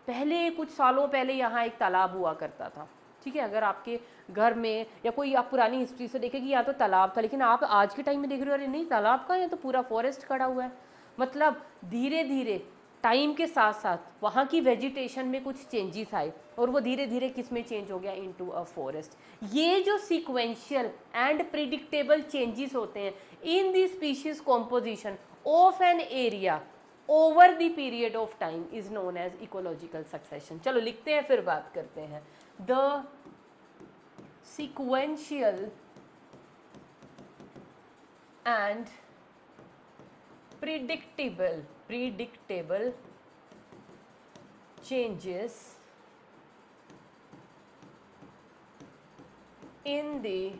Speaker 1: पहले कुछ सालों पहले यहाँ एक तालाब हुआ करता था, ठीक है, अगर आपके घर में या कोई आप पुरानी हिस्ट्री से देखें कि यहाँ तो तालाब था, लेकिन आप आज के टाइम में देख रहे हो अरे नहीं तालाब का, यहाँ तो पूरा फॉरेस्ट खड़ा हुआ है। मतलब धीरे धीरे टाइम के साथ साथ वहाँ की वेजिटेशन में कुछ चेंजेस आए, और वो धीरे धीरे किस में चेंज हो गया, इनटू अ फॉरेस्ट। ये जो सीक्वेंशियल एंड प्रिडिक्टेबल चेंजेस होते हैं in the species composition of an area over the period of time is known as ecological succession। चलो लिखते हैं फिर बात करते हैं। The sequential and predictable changes in the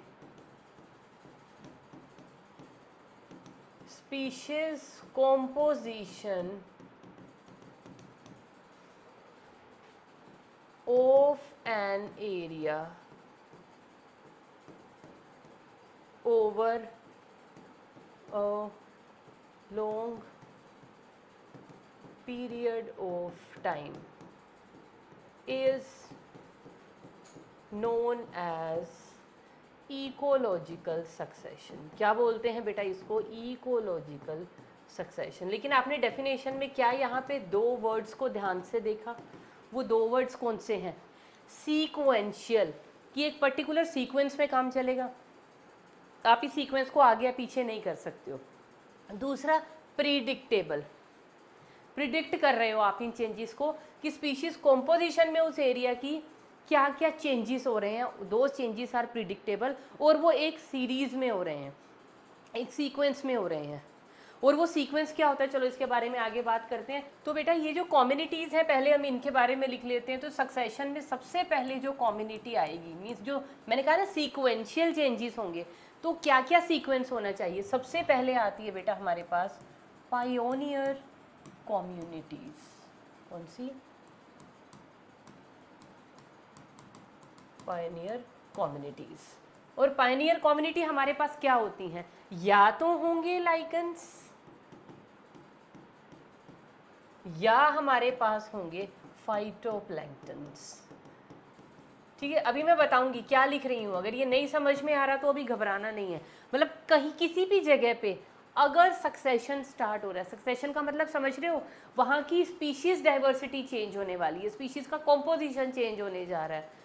Speaker 1: species composition of an area over a long period of time is known as ecological succession. क्या बोलते हैं बेटा इसको, इकोलॉजिकल सक्सेशन। लेकिन आपने डेफिनेशन में क्या यहाँ पे दो वर्ड्स को ध्यान से देखा, वो दो वर्ड्स कौन से हैं, सीक्वेंशियल, कि एक पर्टिकुलर सीक्वेंस में काम चलेगा, आप इस सीक्वेंस को आगे या पीछे नहीं कर सकते हो। दूसरा प्रिडिक्टेबल, प्रिडिक्ट कर रहे हो आप इन चेंजेस को कि स्पीशीज कॉम्पोजिशन में उस एरिया की क्या क्या चेंजेस हो रहे हैं, दो चेंजेस आर प्रिडिक्टेबल, और वो एक सीरीज में हो रहे हैं, एक सीक्वेंस में हो रहे हैं। और वो सीक्वेंस क्या होता है, चलो इसके बारे में आगे बात करते हैं। तो बेटा ये जो कम्युनिटीज़ हैं पहले हम इनके बारे में लिख लेते हैं। तो सक्सेशन में सबसे पहले जो कम्युनिटी आएगी, मीन्स जो मैंने कहा ना सीक्वेंशियल चेंजेस होंगे, तो क्या क्या सीक्वेंस होना चाहिए, सबसे पहले आती है बेटा हमारे पास पायोनियर कम्युनिटीज़। कौन सी, पायनियर कम्युनिटीज। और पायनियर कम्युनिटी हमारे पास क्या होती हैं, या तो होंगे लाइकन्स या हमारे पास होंगे फाइटोप्लैंक्टन्स। ठीक है, अभी मैं बताऊंगी क्या लिख रही हूँ, अगर ये नहीं समझ में आ रहा तो अभी घबराना नहीं है। मतलब कहीं किसी भी जगह पे अगर सक्सेशन स्टार्ट हो रहा है, सक्सेशन का मतलब समझ रहे हो, वहाँ की स्पीशीज डाइवर्सिटी चेंज होने वाली है, स्पीशीज का कॉम्पोजिशन चेंज होने जा रहा है।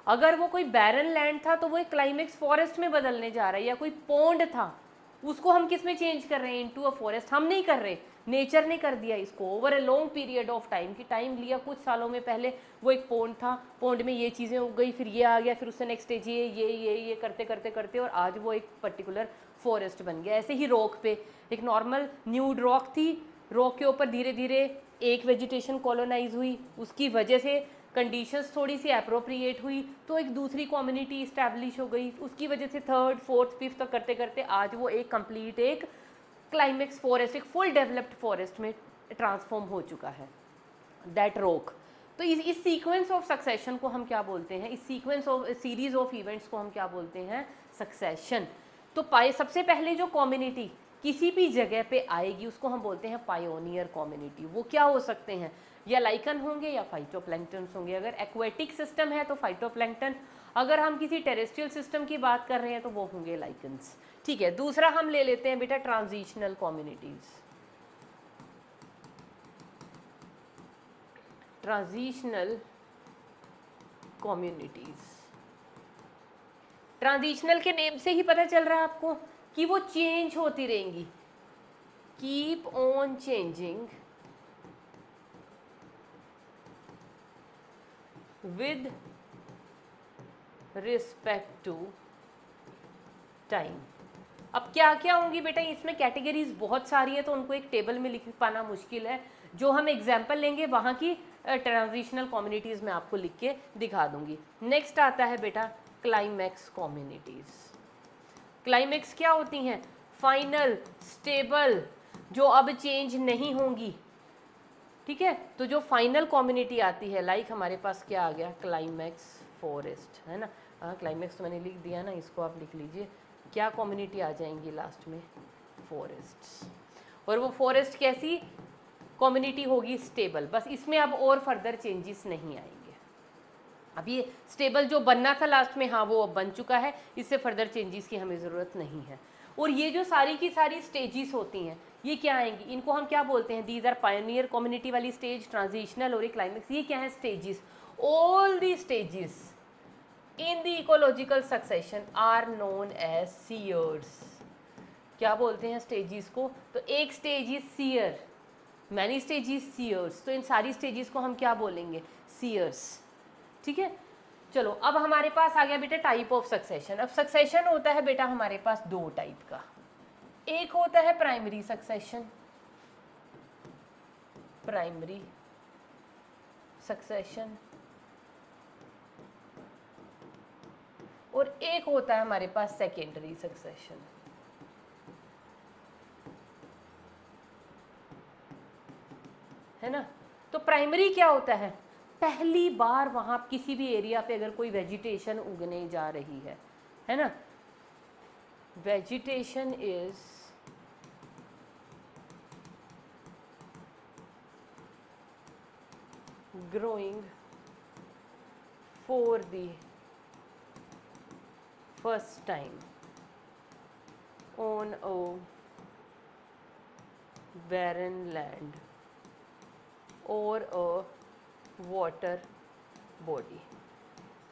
Speaker 1: अगर वो कोई बैरन लैंड था तो वो एक क्लाइमेक्स फॉरेस्ट में बदलने जा रहा है, या कोई पोंड था उसको हम किस में चेंज कर रहे हैं, इनटू अ फॉरेस्ट। हम नहीं कर रहे, नेचर ने कर दिया इसको over a long period of time, की टाइम लिया कुछ सालों में। पहले वो एक पोंड था, पोंड में ये चीज़ें उग गई, फिर ये आ गया, फिर उससे नेक्स्ट स्टेज ये करते करते करते और आज वो एक पर्टिकुलर फॉरेस्ट बन गया। ऐसे ही रॉक पे एक नॉर्मल न्यूड रॉक थी, रॉक के ऊपर धीरे धीरे एक वेजिटेशन कॉलोनाइज हुई, उसकी वजह से कंडीशंस थोड़ी सी अप्रोप्रिएट हुई तो एक दूसरी कम्युनिटी इस्टेब्लिश हो गई, उसकी वजह से थर्ड फोर्थ फिफ्थ तक करते करते आज वो एक कंप्लीट एक क्लाइमेक्स फॉरेस्ट, एक फुल डेवलप्ड फॉरेस्ट में ट्रांसफॉर्म हो चुका है, दैट रॉक। तो इस सीक्वेंस ऑफ सक्सेशन को हम क्या बोलते हैं, इस sequence of series of events को हम क्या बोलते हैं, सक्सेशन। तो सबसे पहले जो कम्युनिटी किसी भी जगह पे आएगी उसको हम बोलते हैं पायोनियर कम्युनिटी। वो क्या हो सकते हैं, या लाइकन होंगे या फाइटोप्लैंक्टन्स होंगे। अगर एक्वेटिक सिस्टम है तो फाइटोप्लैंक्टन, अगर हम किसी टेरेस्ट्रियल सिस्टम की बात कर रहे हैं तो वो होंगे लाइकन्स। ठीक है, दूसरा हम ले लेते हैं बेटा transitional communities. Transitional communities, transitional के नेम से ही पता चल रहा है आपको कि वो चेंज होती रहेंगी, keep on changing with respect to time. अब क्या क्या होंगी बेटा, इसमें कैटेगरीज बहुत सारी है तो उनको एक टेबल में लिख पाना मुश्किल है। जो हम एग्जाम्पल लेंगे वहाँ की ट्रांजिशनल कम्युनिटीज़ मैं आपको लिख के दिखा दूंगी। नेक्स्ट आता है बेटा क्लाइमैक्स कम्युनिटीज़। क्लाइमैक्स क्या होती हैं? फाइनल, स्टेबल, जो अब चेंज नहीं होंगी, ठीक है। तो जो फाइनल कम्युनिटी आती है, लाइक हमारे पास क्या आ गया, क्लाइमैक्स फॉरेस्ट, है ना। हाँ, क्लाइमैक्स तो मैंने लिख दिया ना, इसको आप लिख लीजिए। क्या कम्युनिटी आ जाएंगी लास्ट में? फॉरेस्ट्स। और वो फॉरेस्ट कैसी कम्युनिटी होगी? स्टेबल। बस इसमें अब और फर्दर चेंजेस नहीं आएंगे। अब ये स्टेबल जो बनना था लास्ट में, हाँ वो अब बन चुका है, इससे फर्दर चेंजेस की हमें ज़रूरत नहीं है। और ये जो सारी की सारी स्टेजेस होती हैं, ये क्या आएंगी? इनको हम क्या बोलते हैं? दीज आर पायनियर कम्युनिटी वाली स्टेज, ट्रांजिशनल और क्लाइमेक्स। ये क्या है? Stages. All the stages in the ecological succession are known as seres. क्या बोलते हैं स्टेजेस को? तो एक stage is sere, many stages seres. तो इन सारी स्टेजेस को हम क्या बोलेंगे? सीयर्स, ठीक है। चलो अब हमारे पास आ गया बेटा टाइप ऑफ सक्सेशन। अब सक्सेशन होता है बेटा हमारे पास दो टाइप का। एक होता है प्राइमरी सक्सेशन, प्राइमरी सक्सेशन, और एक होता है हमारे पास सेकेंडरी सक्सेशन। है ना। तो प्राइमरी क्या होता है? पहली बार वहां किसी भी एरिया पे अगर कोई वेजिटेशन उगने जा रही है ना, vegetation is growing for the first time on a barren land or a water body,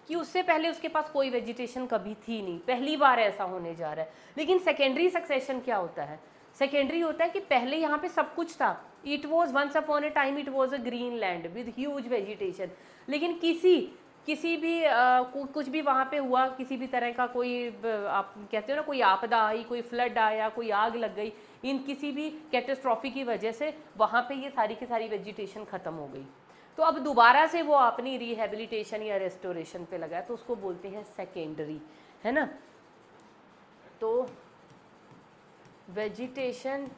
Speaker 1: कि उससे पहले उसके पास कोई वेजिटेशन कभी थी नहीं, पहली बार ऐसा होने जा रहा है। लेकिन सेकेंडरी सक्सेशन क्या होता है? सेकेंडरी होता है कि पहले यहाँ पे सब कुछ था, it was once upon a time it was a green land with huge vegetation, लेकिन किसी भी कुछ भी वहाँ पे हुआ, किसी भी तरह का कोई आप कहते हो ना, कोई आपदा आई, कोई फ्लड आया, कोई आग लग गई, इन किसी भी कैटास्ट्रॉफी की वजह से वहाँ पे ये सारी की सारी वेजिटेशन ख़त्म हो गई। तो अब दोबारा से वो अपनी रिहेबिलिटेशन या रेस्टोरेशन पे लगा है, तो उसको बोलते हैं सेकेंडरी, है ना। तो vegetation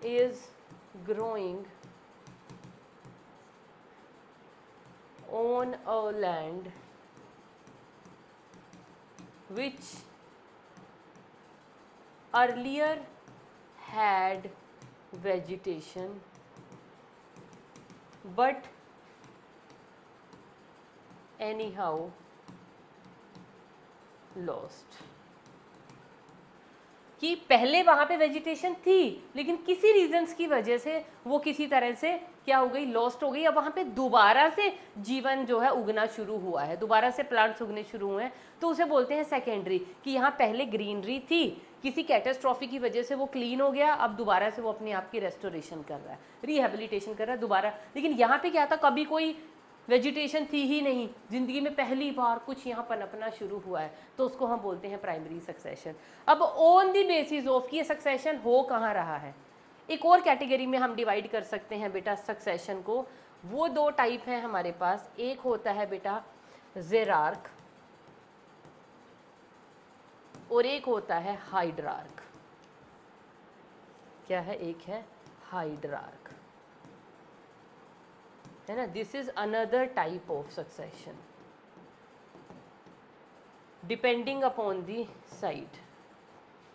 Speaker 1: is growing on a land which earlier had vegetation but anyhow lost, कि पहले वहाँ पे वेजिटेशन थी लेकिन किसी रीजंस की वजह से वो किसी तरह से क्या हो गई? लॉस्ट हो गई। अब वहाँ पे दोबारा से जीवन जो है उगना शुरू हुआ है, दोबारा से प्लांट्स उगने शुरू हुए हैं, तो उसे बोलते हैं सेकेंडरी। कि यहाँ पहले ग्रीनरी थी, किसी कैटास्ट्रॉफी की वजह से वो क्लीन हो गया, अब दोबारा से वो अपने आप की रेस्टोरेशन कर रहा है, रिहेबिलिटेशन कर रहा है दोबारा। लेकिन यहाँ पे क्या था? कभी कोई वेजिटेशन थी ही नहीं, ज़िंदगी में पहली बार कुछ यहाँ पनपना शुरू हुआ है, तो उसको हम बोलते हैं प्राइमरी सक्सेशन। अब ऑन द बेसिस ऑफ कि ये सक्सेशन हो कहाँ रहा है, एक और कैटेगरी में हम डिवाइड कर सकते हैं बेटा सक्सेशन को। वो दो टाइप हैं हमारे पास, एक होता है बेटा जेरार्क और एक होता है हाइड्रार्क। क्या है? एक है हाइड्रार्क, है ना। This is another type of succession depending upon the site.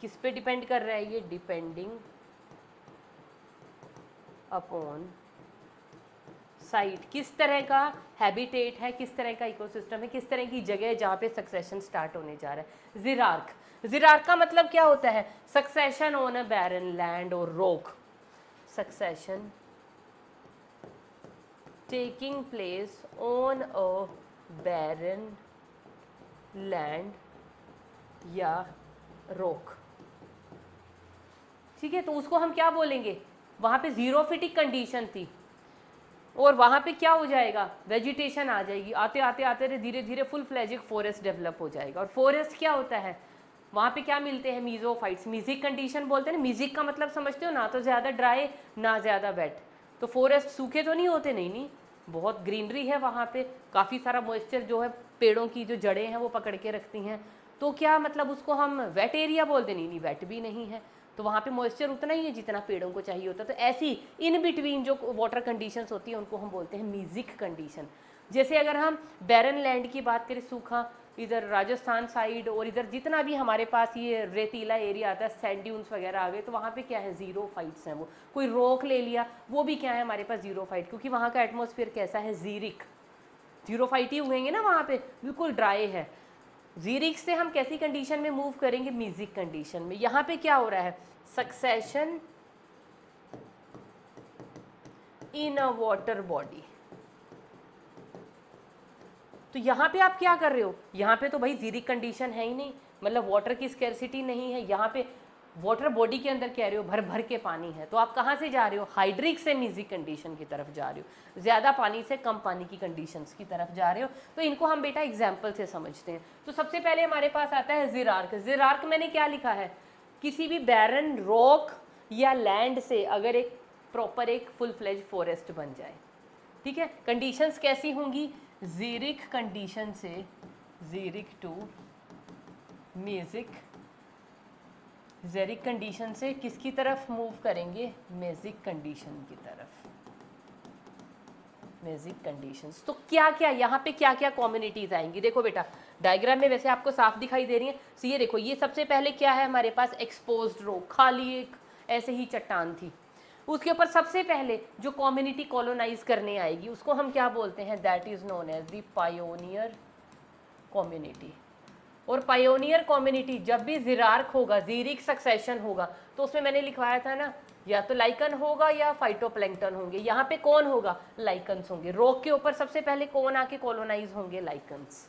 Speaker 1: किस पे डिपेंड कर रहा है ये? डिपेंडिंग अपॉन साइट, किस तरह का हैबिटेट है, किस तरह का इकोसिस्टम है, किस तरह की जगह है जहाँ पे सक्सेशन स्टार्ट होने जा रहा है। जिरार्क, जिरार्क का मतलब क्या होता है? Succession on a barren land और rock, succession taking place on a barren land या rock, ठीक है। तो उसको हम क्या बोलेंगे? वहाँ पे जीरोफिटिक कंडीशन थी और वहाँ पे क्या हो जाएगा? वेजिटेशन आ जाएगी, आते आते आते धीरे धीरे फुल फ्लेजिक फॉरेस्ट डेवलप हो जाएगा। और फॉरेस्ट क्या होता है? वहाँ पे क्या मिलते हैं? मीजोफाइट्स। मिजिक कंडीशन बोलते हैं ना, मिजिक का मतलब समझते हो ना, तो ज़्यादा ड्राई ना ज़्यादा वेट, तो फॉरेस्ट सूखे तो नहीं होते, नहीं नहीं, बहुत ग्रीनरी है वहाँ पे, काफ़ी सारा मॉइस्चर जो है पेड़ों की जो जड़ें हैं वो पकड़ के रखती हैं। तो क्या मतलब उसको हम वेट एरिया बोलते, नहीं नहीं, वेट भी नहीं है, तो वहाँ पे मॉइस्चर उतना ही है जितना पेड़ों को चाहिए होता है। तो ऐसी इन बिटवीन जो वाटर कंडीशंस होती हैं उनको हम बोलते हैं मीजिक कंडीशन। जैसे अगर हम बैरन लैंड की बात करें, सूखा, इधर राजस्थान साइड और इधर जितना भी हमारे पास ये रेतीला एरिया आता है, सैंड ड्यून्स वगैरह आ गए, तो वहाँ पे क्या है, जीरो फाइट्स हैं। वो कोई रॉक ले लिया, वो भी क्या है हमारे पास, जीरो फाइट, क्योंकि वहाँ का एटमॉस्फेयर कैसा है, जीरिक, जीरो फाइट ही उगेंगे ना वहाँ पे, बिल्कुल ड्राई है। जीरिक से हम कैसी कंडीशन में मूव करेंगे, मीजिक कंडीशन में। यहाँ पे क्या हो रहा है, सक्सेशन इन अ वाटर बॉडी। तो यहाँ पे आप क्या कर रहे हो, यहाँ पे तो भाई जीरिक कंडीशन है ही नहीं, मतलब वाटर की स्कैर्सिटी नहीं है, यहाँ पे वाटर बॉडी के अंदर कह रहे हो भर भर के पानी है, तो आप कहाँ से जा रहे हो, हाइड्रिक से मीजिक कंडीशन की तरफ जा रहे हो, ज़्यादा पानी से कम पानी की कंडीशंस की तरफ जा रहे हो। तो इनको हम बेटा एग्जाम्पल से समझते हैं। तो सबसे पहले हमारे पास आता है जिरार्क। जिरार्क मैंने क्या लिखा है, किसी भी बैरन रॉक या लैंड से अगर एक प्रॉपर एक फुल फ्लेज फॉरेस्ट बन जाए, ठीक है, कंडीशंस कैसी होंगी, जीरिक कंडीशन से, जीरिक टू मेजिक, जेरिक कंडीशन से किसकी तरफ मूव करेंगे, मेजिक कंडीशन की तरफ, मेजिक कंडीशंस। तो क्या क्या यहाँ पे क्या क्या कम्युनिटीज आएंगी, देखो बेटा डायग्राम में वैसे आपको साफ दिखाई दे रही है। तो ये देखो, ये सबसे पहले क्या है हमारे पास, एक्सपोज्ड रॉक, खाली एक ऐसे ही चट्टान थी, उसके ऊपर सबसे पहले जो कम्युनिटी कॉलोनाइज करने आएगी उसको हम क्या बोलते हैं, that is known as the pioneer community. और पायोनियर कम्युनिटी जब भी जिरार्क होगा, जीरिक सक्सेशन होगा, तो उसमें मैंने लिखवाया था ना, या तो लाइकन होगा या फाइटोप्लैंक्टन होंगे। यहाँ पे कौन होगा, लाइकन्स होंगे। रॉक के ऊपर सबसे पहले कौन आके कॉलोनाइज होंगे, लाइकन्स।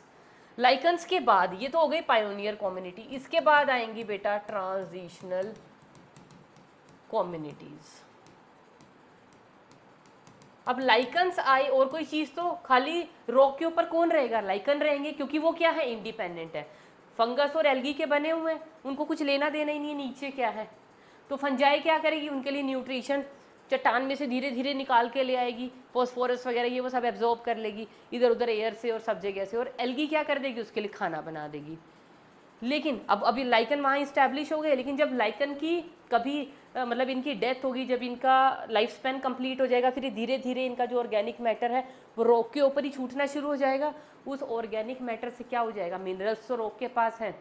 Speaker 1: लाइकन्स के बाद, ये तो हो गई पायोनियर कम्युनिटी, इसके बाद आएंगी बेटा ट्रांजिशनल कम्युनिटीज। अब लाइकन्स आए और कोई चीज, तो खाली रॉक के ऊपर कौन रहेगा, लाइकन रहेंगे, क्योंकि वो क्या है, इंडिपेंडेंट है, फंगस और एल्गी के बने हुए हैं, उनको कुछ लेना देना ही नहीं है नीचे क्या है। तो फंजाई क्या करेगी, उनके लिए न्यूट्रिशन चट्टान में से धीरे धीरे निकाल के ले आएगी, फॉस्फोरस वगैरह ये वो सब एब्जॉर्ब कर लेगी इधर उधर एयर से और सब जगह से, और एल्गी क्या कर देगी, उसके लिए खाना बना देगी। लेकिन अब अभी लाइकन वहाँ इस्टेब्लिश हो गए, लेकिन जब लाइकन की कभी मतलब इनकी डेथ होगी, जब इनका लाइफ स्पैन कंप्लीट हो जाएगा, फिर धीरे धीरे इनका जो ऑर्गेनिक मैटर है वो रॉक के ऊपर ही छूटना शुरू हो जाएगा। उस ऑर्गेनिक मैटर से क्या हो जाएगा, मिनरल्स तो रॉक के पास हैं,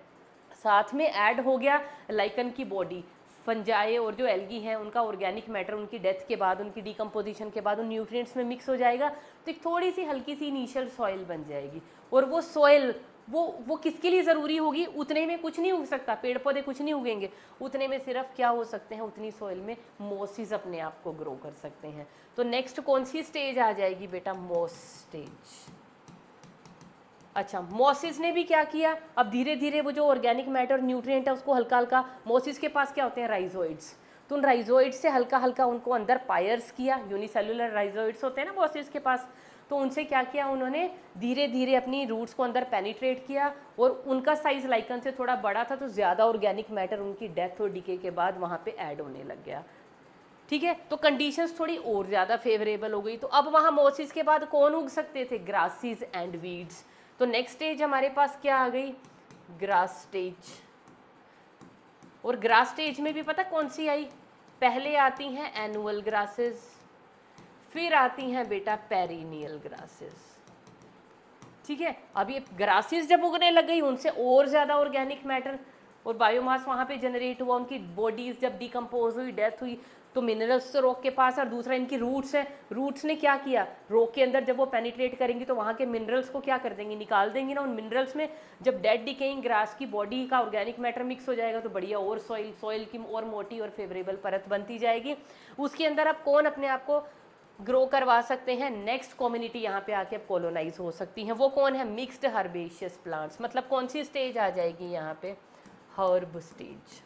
Speaker 1: साथ में ऐड हो गया लाइकन की बॉडी, फंजाई और जो एल्गी हैं उनका ऑर्गेनिक मैटर उनकी डेथ के बाद, उनकी डिकम्पोजिशन के बाद उन न्यूट्रिएंट्स में मिक्स हो जाएगा, तो एक थोड़ी सी हल्की सी इनिशियल सॉइल बन जाएगी। और वो सॉइल वो किसके लिए ज़रूरी होगी, उतने में कुछ नहीं उग सकता, पेड़ पौधे कुछ नहीं उगेंगे, उतने में सिर्फ क्या हो सकते हैं, उतनी सॉइल में मॉसिस अपने आप को ग्रो कर सकते हैं। तो नेक्स्ट कौन सी स्टेज आ जाएगी बेटा, मॉस स्टेज। अच्छा, मॉसिस ने भी क्या किया, अब धीरे धीरे वो जो ऑर्गेनिक मैटर न्यूट्रिएंट है उसको हल्का हल्का, मॉसिस के पास क्या होते हैं, राइजोइड्स, तो उन राइजोइड्स से हल्का हल्का उनको अंदर पायर्स किया, यूनिसेलुलर राइजोइड्स होते हैं ना मॉसिस के पास, तो उनसे क्या किया उन्होंने, धीरे धीरे अपनी रूट्स को अंदर पेनिट्रेट किया, और उनका साइज लाइकन से थोड़ा बड़ा था, तो ज़्यादा ऑर्गेनिक मैटर उनकी डेथ और डिके के बाद वहाँ पे ऐड होने लग गया। ठीक है, तो कंडीशंस थोड़ी और ज़्यादा फेवरेबल हो गई। तो अब वहाँ मॉसिस के बाद कौन उग सकते थे, ग्रासेस एंड वीड्स। तो नेक्स्ट स्टेज हमारे पास क्या आ गई, ग्रास स्टेज। और ग्रास स्टेज में भी पता कौन सी आई, पहले आती हैं एनुअल ग्रासेस, फिर आती हैं बेटा पेरिनियल ग्रासेस। ठीक है, अब ये ग्रासेस जब उगने लग गई, उनसे और ज़्यादा ऑर्गेनिक मैटर और बायोमास वहाँ पे जनरेट हुआ, उनकी बॉडीज जब डिकम्पोज हुई, डेथ हुई, तो मिनरल्स तो रॉक के पास, और दूसरा इनकी रूट्स है, रूट्स ने क्या किया, रॉक के अंदर जब वो पेनिट्रेट करेंगी तो वहाँ के मिनरल्स को क्या कर देंगी, निकाल देंगी ना। उन मिनरल्स में जब डेड डिकेइंग ग्रास की बॉडी का ऑर्गेनिक मैटर मिक्स हो जाएगा, तो बढ़िया और सॉइल की और मोटी और फेवरेबल परत बनती जाएगी। उसके अंदर अब कौन अपने आप को ग्रो करवा सकते हैं, नेक्स्ट कम्युनिटी यहाँ पे आके अब कॉलोनाइज हो सकती हैं, वो कौन है, मिक्स्ड हर्बेशियस प्लांट्स। मतलब कौन सी स्टेज आ जाएगी यहाँ पे, हर्ब स्टेज।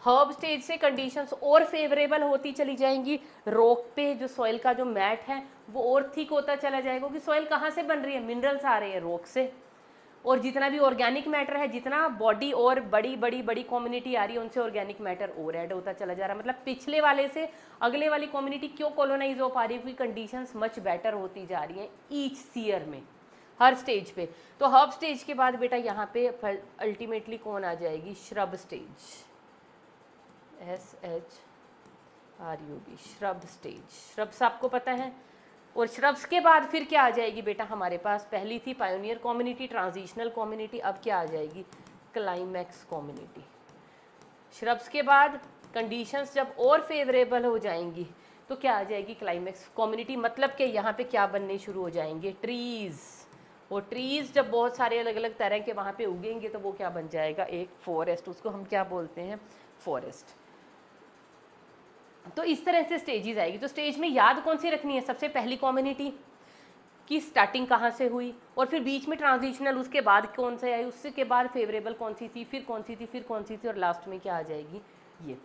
Speaker 1: हर्ब स्टेज से कंडीशंस और फेवरेबल होती चली जाएंगी, रॉक पे जो सॉइल का जो मैट है वो और थिक होता चला जाएगा, कि सॉइल कहाँ से बन रही है, मिनरल्स आ रहे हैं रॉक से, और जितना भी ऑर्गेनिक मैटर है, जितना बॉडी और बड़ी बड़ी बड़ी कम्युनिटी आ रही है उनसे ऑर्गेनिक मैटर और ऐड होता चला जा रहा है। मतलब पिछले वाले से अगले वाली कम्युनिटी क्यों कॉलोनाइज हो पा रही है, क्योंकि कंडीशंस मच बेटर होती जा रही हैं ईच ईयर में, हर स्टेज पे। तो हर्ब स्टेज के बाद बेटा यहाँ पे अल्टीमेटली कौन आ जाएगी, shrub stage, SHRUB, shrub stage. Shrubs आपको पता है। और श्रब्स के बाद फिर क्या आ जाएगी बेटा हमारे पास, पहली थी पायोनियर कम्युनिटी, ट्रांजिशनल कम्युनिटी, अब क्या आ जाएगी, क्लाइमैक्स कम्युनिटी। श्रब्स के बाद कंडीशंस जब और फेवरेबल हो जाएंगी तो क्या आ जाएगी, क्लाइमैक्स कम्युनिटी। मतलब कि यहाँ पे क्या बनने शुरू हो जाएंगे, ट्रीज़। और ट्रीज़ जब बहुत सारे अलग अलग तरह के वहाँ पे उगेंगे तो वो क्या बन जाएगा, एक फॉरेस्ट। उसको हम क्या बोलते हैं, फॉरेस्ट। तो इस तरह से स्टेजेस आएगी। तो स्टेज में याद कौन सी रखनी है, सबसे पहली कम्युनिटी की स्टार्टिंग कहाँ से हुई, और फिर बीच में ट्रांजिशनल, उसके बाद कौन से आई, उसके बाद फेवरेबल कौन सी थी, फिर कौन सी थी, फिर कौन सी थी, और लास्ट में क्या आ जाएगी ये।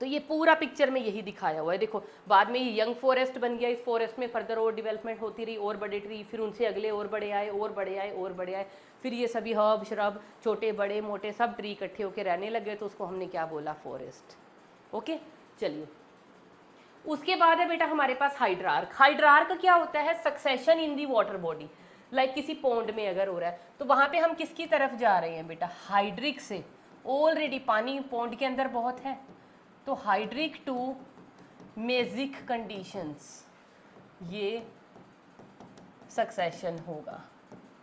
Speaker 1: तो ये पूरा पिक्चर में यही दिखाया हुआ है। देखो बाद में ये यंग फॉरेस्ट बन गया, इस फॉरेस्ट में फर्दर और डेवलपमेंट होती रही, और बड़े ट्री, फिर उनसे अगले और बड़े आए, और बड़े आए, और बड़े आए, फिर ये सभी हर्ब श्रब छोटे बड़े मोटे सब ट्री इकट्ठे होकर रहने लगे, तो उसको हमने क्या बोला, फॉरेस्ट। ओके, चलिए उसके बाद है बेटा हमारे पास हाइड्रार्क। हाइड्रार्क क्या होता है, succession in the water body. Like किसी पॉन्ड में अगर हो रहा है तो वहाँ पे हम किसकी तरफ जा रहे हैं बेटा, हाइड्रिक से। ऑलरेडी पानी पॉन्ड के अंदर बहुत है, तो हाइड्रिक टू मेजिक कंडीशंस, ये सक्सेशन होगा।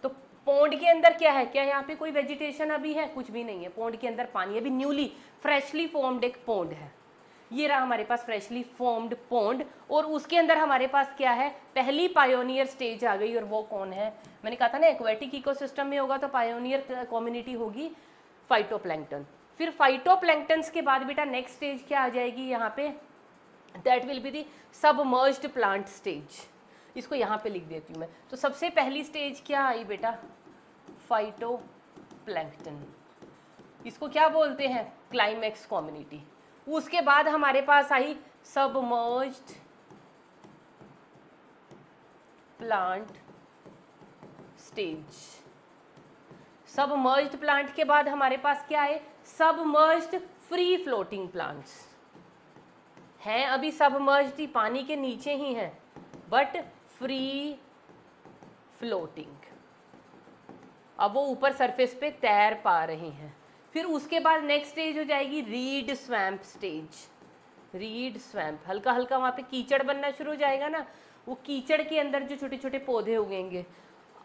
Speaker 1: तो पॉन्ड के अंदर क्या है, क्या यहाँ पे कोई वेजिटेशन अभी है, कुछ भी नहीं है। पॉन्ड के अंदर पानी अभी न्यूली फ्रेशली फॉर्म्ड एक पॉन्ड है। ये रहा हमारे पास फ्रेशली फॉर्म्ड पॉन्ड, और उसके अंदर हमारे पास क्या है, पहली पायोनियर स्टेज आ गई। और वो कौन है, मैंने कहा था ना एक्वेटिक इकोसिस्टम में होगा तो पायोनियर कम्युनिटी होगी फाइटोप्लैंक्टन। फिर फाइटोप्लैंक्टन्स के बाद बेटा नेक्स्ट स्टेज क्या आ जाएगी यहाँ पे, that will be the submerged plant stage. इसको यहाँ पे लिख देती हूँ मैं। तो सबसे पहली स्टेज क्या आई बेटा, फाइटोप्लैंक्टन। इसको क्या बोलते हैं, क्लाइमैक्स कम्युनिटी। उसके बाद हमारे पास आई submerged plant stage. Submerged plant के बाद हमारे पास क्या है, सबमर्ज्ड फ्री फ्लोटिंग प्लांट्स हैं। अभी सबमर्ज्ड ही, पानी के नीचे ही हैं, बट फ्री फ्लोटिंग, अब वो ऊपर सरफेस पे तैर पा रहे हैं। फिर उसके बाद नेक्स्ट स्टेज हो जाएगी read swamp stage. Read swamp, हल्का हल्का वहाँ पे कीचड़ बनना शुरू हो जाएगा ना, वो कीचड़ के अंदर जो छोटे छोटे पौधे उगेंगे,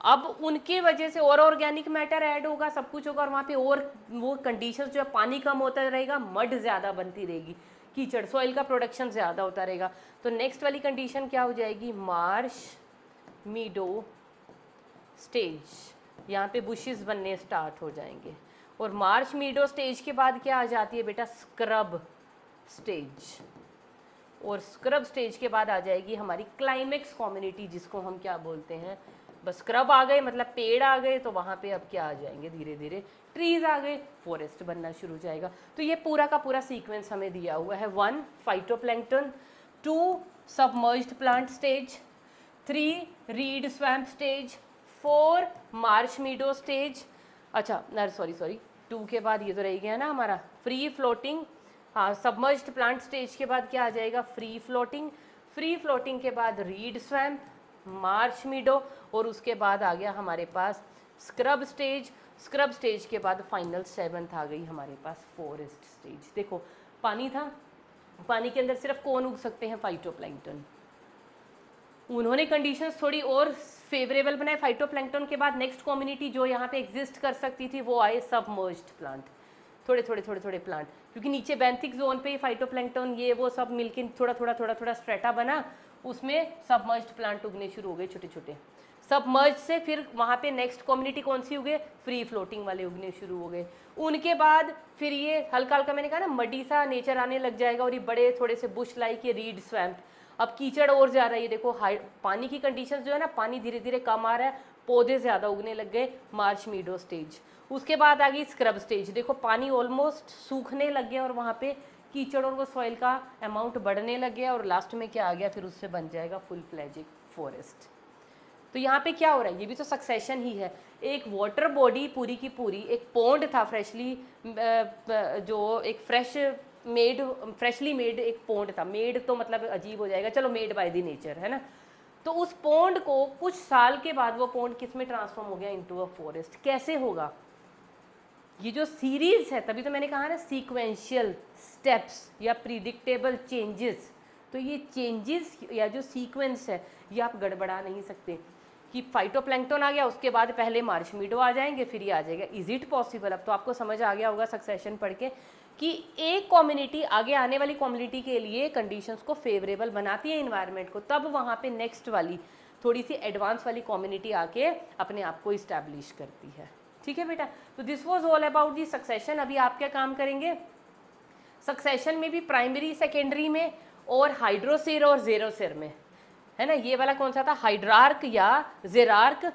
Speaker 1: अब उनके वजह से और ऑर्गेनिक मैटर ऐड होगा, सब कुछ होगा, और वहाँ पे और वो कंडीशंस जो है, पानी कम होता रहेगा, मड ज़्यादा बनती रहेगी, कीचड़, सॉइल का प्रोडक्शन ज़्यादा होता रहेगा। तो नेक्स्ट वाली कंडीशन क्या हो जाएगी, मार्श मीडो स्टेज। यहाँ पे बुशेस बनने स्टार्ट हो जाएंगे। और मार्श मीडो स्टेज के बाद क्या आ जाती है बेटा, स्क्रब स्टेज। और स्क्रब स्टेज के बाद आ जाएगी हमारी क्लाइमेक्स कम्युनिटी, जिसको हम क्या बोलते हैं, बस स्क्रब आ गए मतलब पेड़ आ गए, तो वहाँ पे अब क्या आ जाएंगे, धीरे धीरे ट्रीज आ गए, फॉरेस्ट बनना शुरू हो जाएगा। तो ये पूरा का पूरा सीक्वेंस हमें दिया हुआ है। 1 phytoplankton, 2 submerged plant stage, 3 read swamp stage, 4 Marsh मीडो stage. अच्छा सॉरी 2 के बाद ये तो रह गया ना हमारा फ्री फ्लोटिंग। हाँ, सबमर्ज्ड प्लांट स्टेज के बाद क्या आ जाएगा, फ्री फ्लोटिंग। फ्री फ्लोटिंग के बाद रीड स्वैम्प, मार्श मीडो, और उसके बाद आ गया हमारे पास स्क्रब स्टेज। स्क्रब स्टेज के बाद फाइनल 7th आ गई हमारे पास फॉरेस्ट स्टेज। देखो पानी था, पानी के अंदर सिर्फ कौन उग सकते हैं, फाइटोप्लैंक्टन। उन्होंने कंडीशंस थोड़ी और फेवरेबल बनाए। फाइटोप्लैंक्टन के बाद नेक्स्ट कम्युनिटी जो यहाँ पे एग्जिस्ट कर सकती थी वो आए सबमर्ज्ड प्लांट, थोड़े प्लांट, क्योंकि नीचे बेंथिक जोन पे फाइटोप्लैंक्टन ये वो सब मिलके थोड़ा स्ट्रेटा बना, उसमें सबमर्ज्ड प्लांट उगने शुरू हो गए छोटे छोटे। सबमर्ज से फिर वहाँ पे नेक्स्ट कम्युनिटी कौन सी उगे, फ्री फ्लोटिंग वाले उगने शुरू हो गए। उनके बाद फिर ये हल्का हल्का मैंने कहा ना मडी सा नेचर आने लग जाएगा, और ये बड़े थोड़े से बुश लाइक ये रीड स्वैम्प। अब कीचड़ और जा रहा है, ये देखो पानी की कंडीशंस जो है ना, पानी धीरे धीरे कम आ रहा है, पौधे ज़्यादा उगने लग गए, मार्श मीडो स्टेज। उसके बाद आ गई स्क्रब स्टेज। देखो पानी ऑलमोस्ट सूखने लग गया और वहाँ पे कीचड़ और वो सॉइल का अमाउंट बढ़ने लग गया, और लास्ट में क्या आ गया, फिर उससे बन जाएगा फुल फ्लैजिक फॉरेस्ट। तो तो यहाँ पे क्या हो रहा है, ये भी तो सक्सेशन ही है। एक वाटर बॉडी पूरी की पूरी, एक पॉन्ड था फ्रेशली, जो एक फ्रेशली मेड एक पॉन्ड था। मेड तो मतलब अजीब हो जाएगा, चलो मेड बाय द नेचर, है ना। तो उस पॉन्ड को कुछ साल के बाद वो पॉन्ड किस में ट्रांसफॉर्म हो गया, इनटू अ फॉरेस्ट। कैसे होगा, ये जो सीरीज है, तभी तो मैंने कहा ना सीक्वेंशियल स्टेप्स या प्रिडिक्टेबल चेंजेस। तो ये चेंजेस या जो सीक्वेंस है ये आप गड़बड़ा नहीं सकते कि फाइटोप्लैंक्टन आ गया उसके बाद पहले मार्श मीडो आ जाएंगे फिर ये आ जाएगा। Is it possible? अब तो आपको समझ आ गया होगा सक्सेशन पढ़ के कि एक कम्युनिटी आगे आने वाली कम्युनिटी के लिए कंडीशंस को फेवरेबल बनाती है इन्वायरमेंट को, तब वहाँ पे नेक्स्ट वाली थोड़ी सी एडवांस वाली कम्युनिटी आके अपने आप को इस्टेब्लिश करती है। ठीक है बेटा, तो this was all about the succession. अभी आप क्या काम करेंगे, सक्सेशन में भी प्राइमरी सेकेंडरी में और हाइड्रोसिर और जेरोसिर में, है ना। ये वाला कौन सा था, हाइड्रार्क या जेरार्क।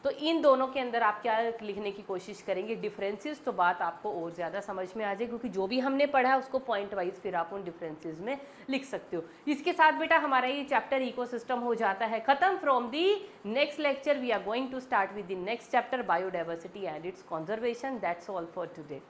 Speaker 1: तो इन दोनों के अंदर आप क्या लिखने की कोशिश करेंगे, डिफरेंसेस। तो बात आपको और ज़्यादा समझ में आ जाए, क्योंकि जो भी हमने पढ़ा है उसको पॉइंट वाइज फिर आप उन डिफरेंसेस में लिख सकते हो। इसके साथ बेटा हमारा ये चैप्टर इकोसिस्टम हो जाता है खत्म। From the next lecture we are going to start with the next chapter, biodiversity and its conservation. That's all for today.